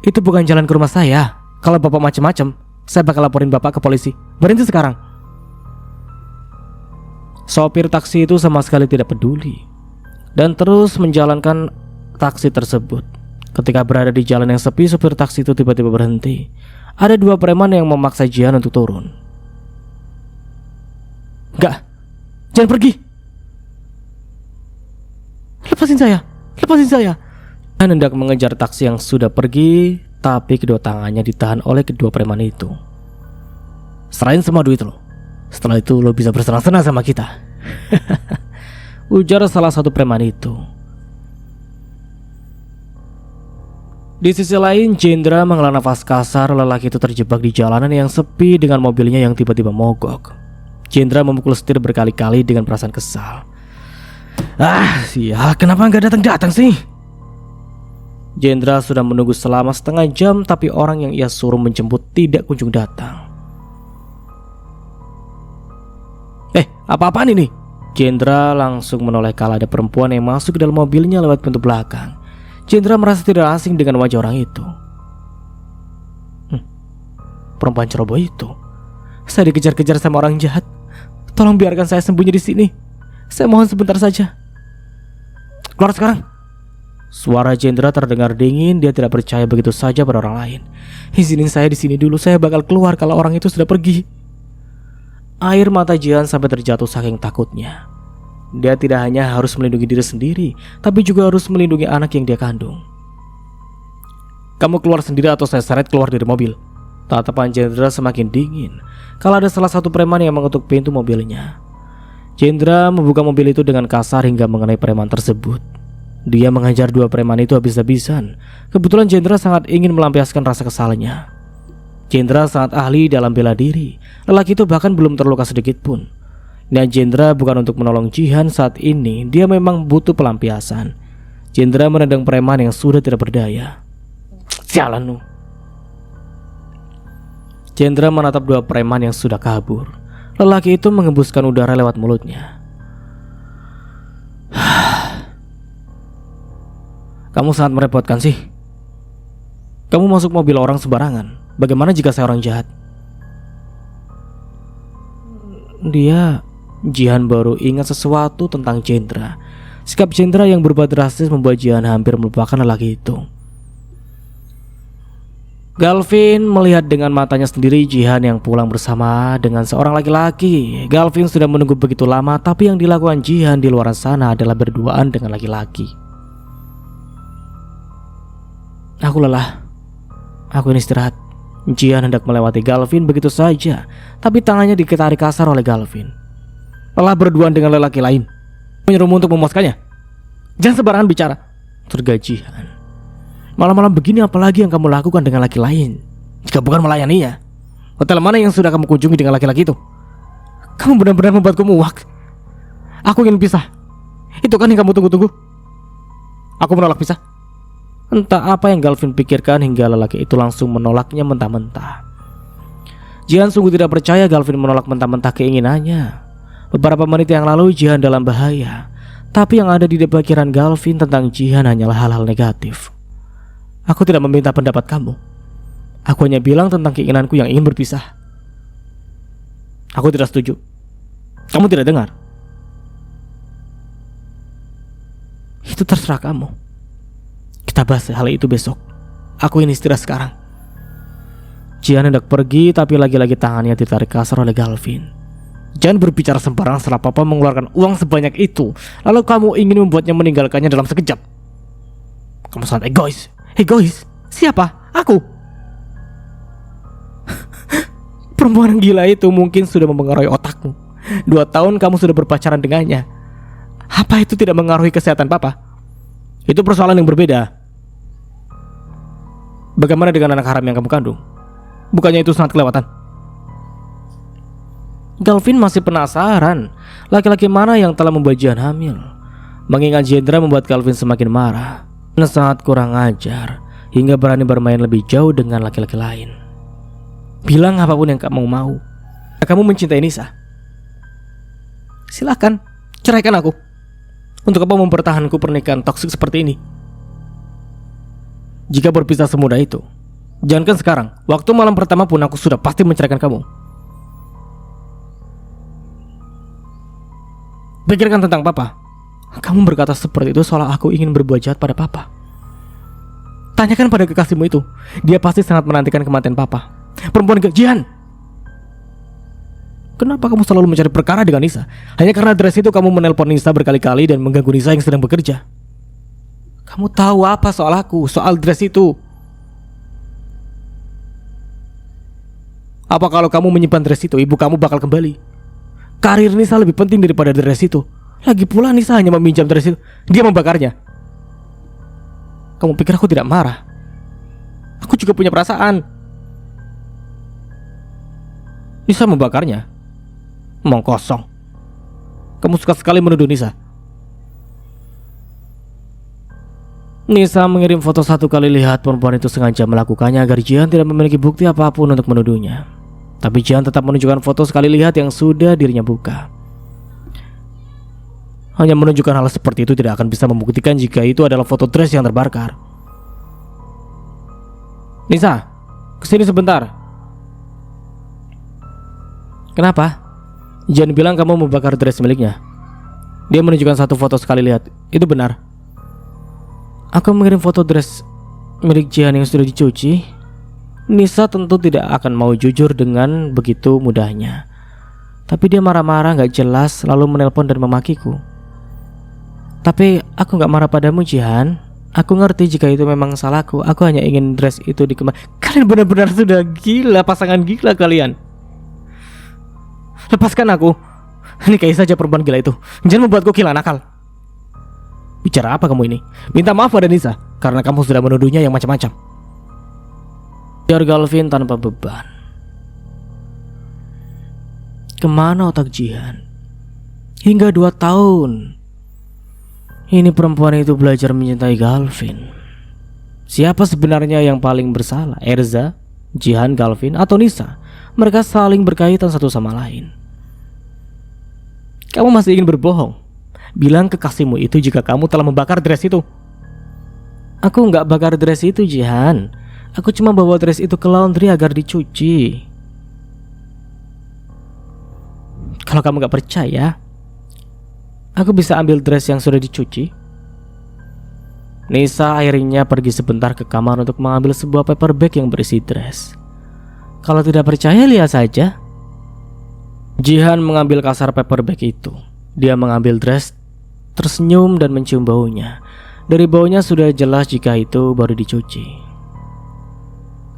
itu bukan jalan ke rumah saya. Kalau bapak macam-macam, saya bakal laporin bapak ke polisi. Berhenti sekarang. Sopir taksi itu sama sekali tidak peduli dan terus menjalankan taksi tersebut. Ketika berada di jalan yang sepi, sopir taksi itu tiba-tiba berhenti. Ada dua preman yang memaksa Jihan untuk turun. Enggak, jangan pergi. Lepasin saya. Jihan hendak mengejar taksi yang sudah pergi, tapi kedua tangannya ditahan oleh kedua preman itu. Serahin semua duit lo. Setelah itu lo bisa bersenang-senang sama kita. Ujar salah satu preman itu. Di sisi lain, Jendra menghela nafas kasar. Lelaki itu terjebak di jalanan yang sepi dengan mobilnya yang tiba-tiba mogok. Jendra memukul setir berkali-kali dengan perasaan kesal. Sial, kenapa nggak datang-datang sih? Jendra sudah menunggu selama setengah jam, tapi orang yang ia suruh menjemput tidak kunjung datang. Apa-apaan ini? Jendra langsung menoleh kala ada perempuan yang masuk ke dalam mobilnya lewat pintu belakang. Jendra merasa tidak asing dengan wajah orang itu. Perempuan ceroboh itu. Saya dikejar-kejar sama orang jahat. Tolong biarkan saya sembunyi di sini. Saya mohon sebentar saja. Keluar sekarang. Suara Jendra terdengar dingin. Dia tidak percaya begitu saja pada orang lain. Izinin saya di sini dulu. Saya bakal keluar kalau orang itu sudah pergi. Air mata Jihan sampai terjatuh saking takutnya. Dia tidak hanya harus melindungi diri sendiri, tapi juga harus melindungi anak yang dia kandung. Kamu keluar sendiri atau saya seret keluar dari mobil. Tatapan Jendra semakin dingin kalau ada salah satu preman yang mengetuk pintu mobilnya. Jendra membuka mobil itu dengan kasar hingga mengenai preman tersebut. Dia mengajar dua preman itu habis-habisan. Kebetulan Jendra sangat ingin melampiaskan rasa kesalnya. Jendra sangat ahli dalam bela diri. Lelaki itu bahkan belum terluka sedikit pun. Niat Jendra bukan untuk menolong Jihan saat ini. Dia memang butuh pelampiasan. Jendra menendang preman yang sudah tidak berdaya. Sialan lu. Jendra menatap dua preman yang sudah kabur. Lelaki itu mengembuskan udara lewat mulutnya. Kamu sangat merepotkan sih. Kamu masuk mobil orang sembarangan. Bagaimana jika saya orang jahat? Jihan baru ingat sesuatu tentang Jendra. Sikap Jendra yang berubah drastis membuat Jihan hampir melupakan lelaki itu. Galvin melihat dengan matanya sendiri Jihan yang pulang bersama dengan seorang laki-laki. Galvin sudah menunggu begitu lama, tapi yang dilakukan Jihan di luar sana adalah berduaan dengan laki-laki. Aku lelah. Aku ini istirahat. Jihan hendak melewati Galvin begitu saja, tapi tangannya ditarik kasar oleh Galvin. Lelah berduaan dengan lelaki lain, menyuruhmu untuk memuaskannya. Jangan sembarangan bicara, surga Jihan. Malam-malam begini apalagi yang kamu lakukan dengan laki lain, jika bukan melayaninya? Hotel mana yang sudah kamu kunjungi dengan laki-laki itu? Kamu benar-benar membuatku muak. Aku ingin pisah. Itu kan yang kamu tunggu-tunggu. Aku menolak pisah. Entah apa yang Galvin pikirkan hingga lelaki itu langsung menolaknya mentah-mentah. Jihan sungguh tidak percaya Galvin menolak mentah-mentah keinginannya. Beberapa menit yang lalu Jihan dalam bahaya, tapi yang ada di pikiran Galvin tentang Jihan hanyalah hal-hal negatif. Aku tidak meminta pendapat kamu. Aku hanya bilang tentang keinginanku yang ingin berpisah. Aku tidak setuju. Kamu tidak dengar? Itu terserah kamu. Kita bahas hal itu besok. Aku ini istirahat sekarang. Jihan hendak pergi, tapi lagi-lagi tangannya ditarik kasar oleh Galvin. Jangan berbicara sembarang setelah papa mengeluarkan uang sebanyak itu, lalu kamu ingin membuatnya meninggalkannya dalam sekejap. Kamu sangat egois. Egois? Siapa? Aku. Perempuan yang gila itu mungkin sudah mempengaruhi otakmu. 2 tahun kamu sudah berpacaran dengannya. Apa itu tidak mengaruhi kesehatan papa? Itu persoalan yang berbeda. Bagaimana dengan anak haram yang kamu kandung? Bukannya itu sangat kelewatan? Galvin masih penasaran laki-laki mana yang telah membuat Jihan hamil. Mengingat Jendra membuat Galvin semakin marah dan sangat kurang ajar hingga berani bermain lebih jauh dengan laki-laki lain. Bilang apapun yang kamu mau. Kamu mencintai Nisa. Silakan, ceraikan aku. Untuk apa mempertahanku pernikahan toksik seperti ini? Jika berpisah semudah itu, jangankan sekarang, waktu malam pertama pun aku sudah pasti menceraikan kamu. Pikirkan tentang papa. Kamu berkata seperti itu seolah aku ingin berbuat jahat pada papa. Tanyakan pada kekasihmu itu. Dia pasti sangat menantikan kematian papa. Perempuan Jihan, kenapa kamu selalu mencari perkara dengan Nisa? Hanya karena dress itu kamu menelpon Nisa berkali-kali dan mengganggu Nisa yang sedang bekerja. Kamu tahu apa soal aku, soal dress itu? Apa kalau kamu menyimpan dress itu, ibu kamu bakal kembali? Karir Nisa lebih penting daripada dress itu. Lagi pula Nisa hanya meminjam dress itu, dia membakarnya. Kamu pikir aku tidak marah? Aku juga punya perasaan. Nisa membakarnya. Omong kosong. Kamu suka sekali menuduh Nisa. Nisa mengirim foto satu kali lihat perempuan itu sengaja melakukannya agar Jihan tidak memiliki bukti apapun untuk menuduhnya. Tapi Jihan tetap menunjukkan foto sekali lihat yang sudah dirinya buka. Hanya menunjukkan hal seperti itu tidak akan bisa membuktikan jika itu adalah foto dress yang terbakar. Nisa, kesini sebentar. Kenapa? Jihan bilang kamu membakar dress miliknya. Dia menunjukkan satu foto sekali lihat. Itu benar. Aku mengirim foto dress milik Jihan yang sudah dicuci. Nisa tentu tidak akan mau jujur dengan begitu mudahnya. Tapi dia marah-marah gak jelas lalu menelpon dan memakiku. Tapi aku gak marah padamu Jihan. Aku ngerti jika itu memang salahku. Aku hanya ingin dress itu dikembalikan. Kalian benar-benar sudah gila, pasangan gila kalian. Lepaskan aku. Nikahi saja perempuan gila itu. Jangan membuatku kehilangan akal. Bicara apa kamu ini? Minta maaf pada Nisa karena kamu sudah menuduhnya yang macam-macam. Biar Galvin tanpa beban. Kemana otak Jihan? Hingga 2 tahun ini perempuan itu belajar mencintai Galvin. Siapa sebenarnya yang paling bersalah? Erza, Jihan, Galvin, atau Nisa? Mereka saling berkaitan satu sama lain. Kamu masih ingin berbohong? Bilang kekasihmu itu jika kamu telah membakar dress itu. Aku nggak bakar dress itu Jihan. Aku cuma bawa dress itu ke laundry agar dicuci. Kalau kamu nggak percaya, aku bisa ambil dress yang sudah dicuci. Nisa akhirnya pergi sebentar ke kamar untuk mengambil sebuah paper bag yang berisi dress. Kalau tidak percaya lihat saja. Jihan mengambil kasar paper bag itu. Dia mengambil dress, tersenyum dan mencium baunya. Dari baunya sudah jelas jika itu baru dicuci.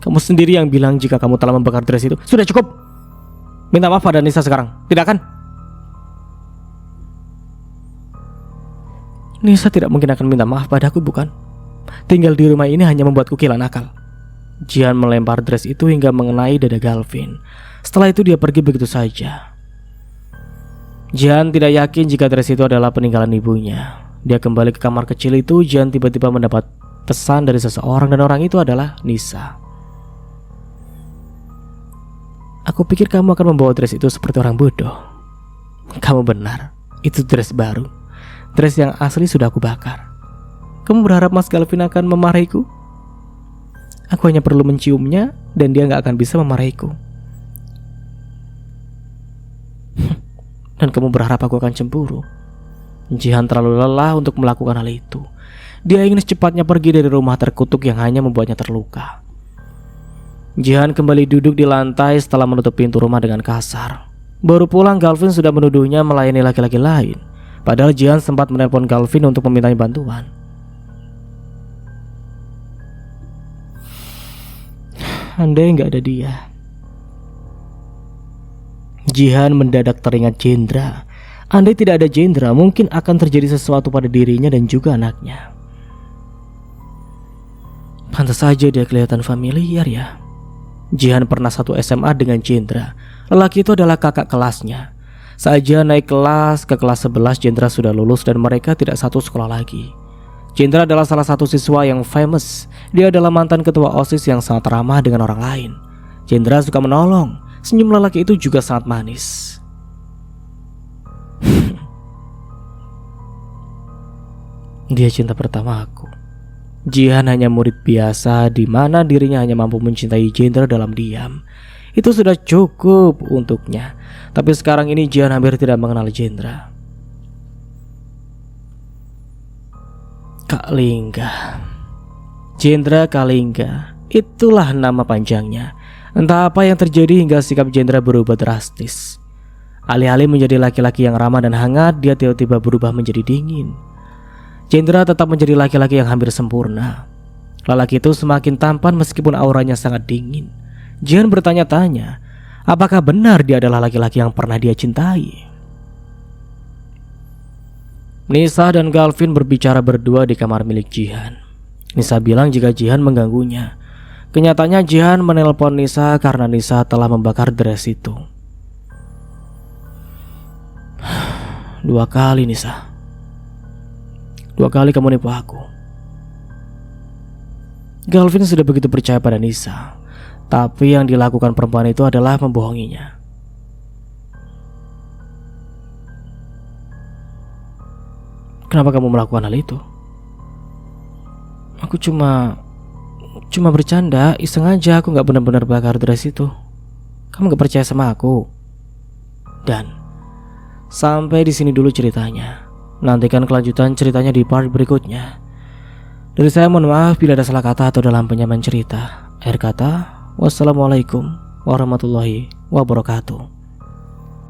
Kamu sendiri yang bilang jika kamu telah membakar dress itu. Sudah cukup. Minta maaf pada Nisa sekarang, tidak kan? Nisa tidak mungkin akan minta maaf padaku, bukan? Tinggal di rumah ini hanya membuatku kehilangan akal. Jihan melempar dress itu hingga mengenai dada Galvin. Setelah itu dia pergi begitu saja. Jihan tidak yakin jika dress itu adalah peninggalan ibunya. Dia kembali ke kamar kecil itu. Jihan tiba-tiba mendapat pesan dari seseorang dan orang itu adalah Nisa. Aku pikir kamu akan membawa dress itu seperti orang bodoh. Kamu benar, itu dress baru. Dress yang asli sudah aku bakar. Kamu berharap Mas Galvin akan memarahiku? Aku hanya perlu menciumnya dan dia gak akan bisa memarahiku. Dan kamu berharap aku akan cemburu? Jihan terlalu lelah untuk melakukan hal itu. Dia ingin secepatnya pergi dari rumah terkutuk yang hanya membuatnya terluka. Jihan kembali duduk di lantai setelah menutup pintu rumah dengan kasar. Baru pulang Galvin sudah menuduhnya melayani laki-laki lain. Padahal Jihan sempat menelpon Galvin untuk memintanya bantuan. Andai nggak ada dia. Jihan mendadak teringat Jendra. Andai tidak ada Jendra, mungkin akan terjadi sesuatu pada dirinya dan juga anaknya. Pantas saja dia kelihatan familiar ya. Jihan pernah satu SMA dengan Jendra. Lelaki itu adalah kakak kelasnya. Saja naik kelas ke kelas 11, Jendra sudah lulus dan mereka tidak satu sekolah lagi. Jendra adalah salah satu siswa yang famous. Dia adalah mantan ketua OSIS yang sangat ramah dengan orang lain. Jendra suka menolong. Senyum lelaki itu juga sangat manis. Dia cinta pertama aku. Jihan hanya murid biasa di mana dirinya hanya mampu mencintai Jendra dalam diam. Itu sudah cukup untuknya. Tapi sekarang ini Jihan hampir tidak mengenal Jendra. Kak Lingga. Jendra Kalingga. Itulah nama panjangnya. Entah apa yang terjadi hingga sikap Jendra berubah drastis. Alih-alih menjadi laki-laki yang ramah dan hangat, dia tiba-tiba berubah menjadi dingin. Jendra tetap menjadi laki-laki yang hampir sempurna. Lelaki itu semakin tampan meskipun auranya sangat dingin. Jihan bertanya-tanya, apakah benar dia adalah laki-laki yang pernah dia cintai? Nisa dan Galvin berbicara berdua di kamar milik Jihan. Nisa bilang jika Jihan mengganggunya. Kenyataannya Jihan menelpon Nisa karena Nisa telah membakar dress itu. 2 kali Nisa. 2 kali kamu nipu aku. Galvin sudah begitu percaya pada Nisa, tapi yang dilakukan perempuan itu adalah membohonginya. Kenapa kamu melakukan hal itu? Aku cuma bercanda, iseng aja. Aku gak benar-benar bakar dress itu. Kamu gak percaya sama aku. Dan sampai di sini dulu ceritanya. Nantikan kelanjutan ceritanya di part berikutnya. Dari saya mohon maaf bila ada salah kata atau dalam penyampaian cerita. Akhir kata, wassalamualaikum warahmatullahi wabarakatuh.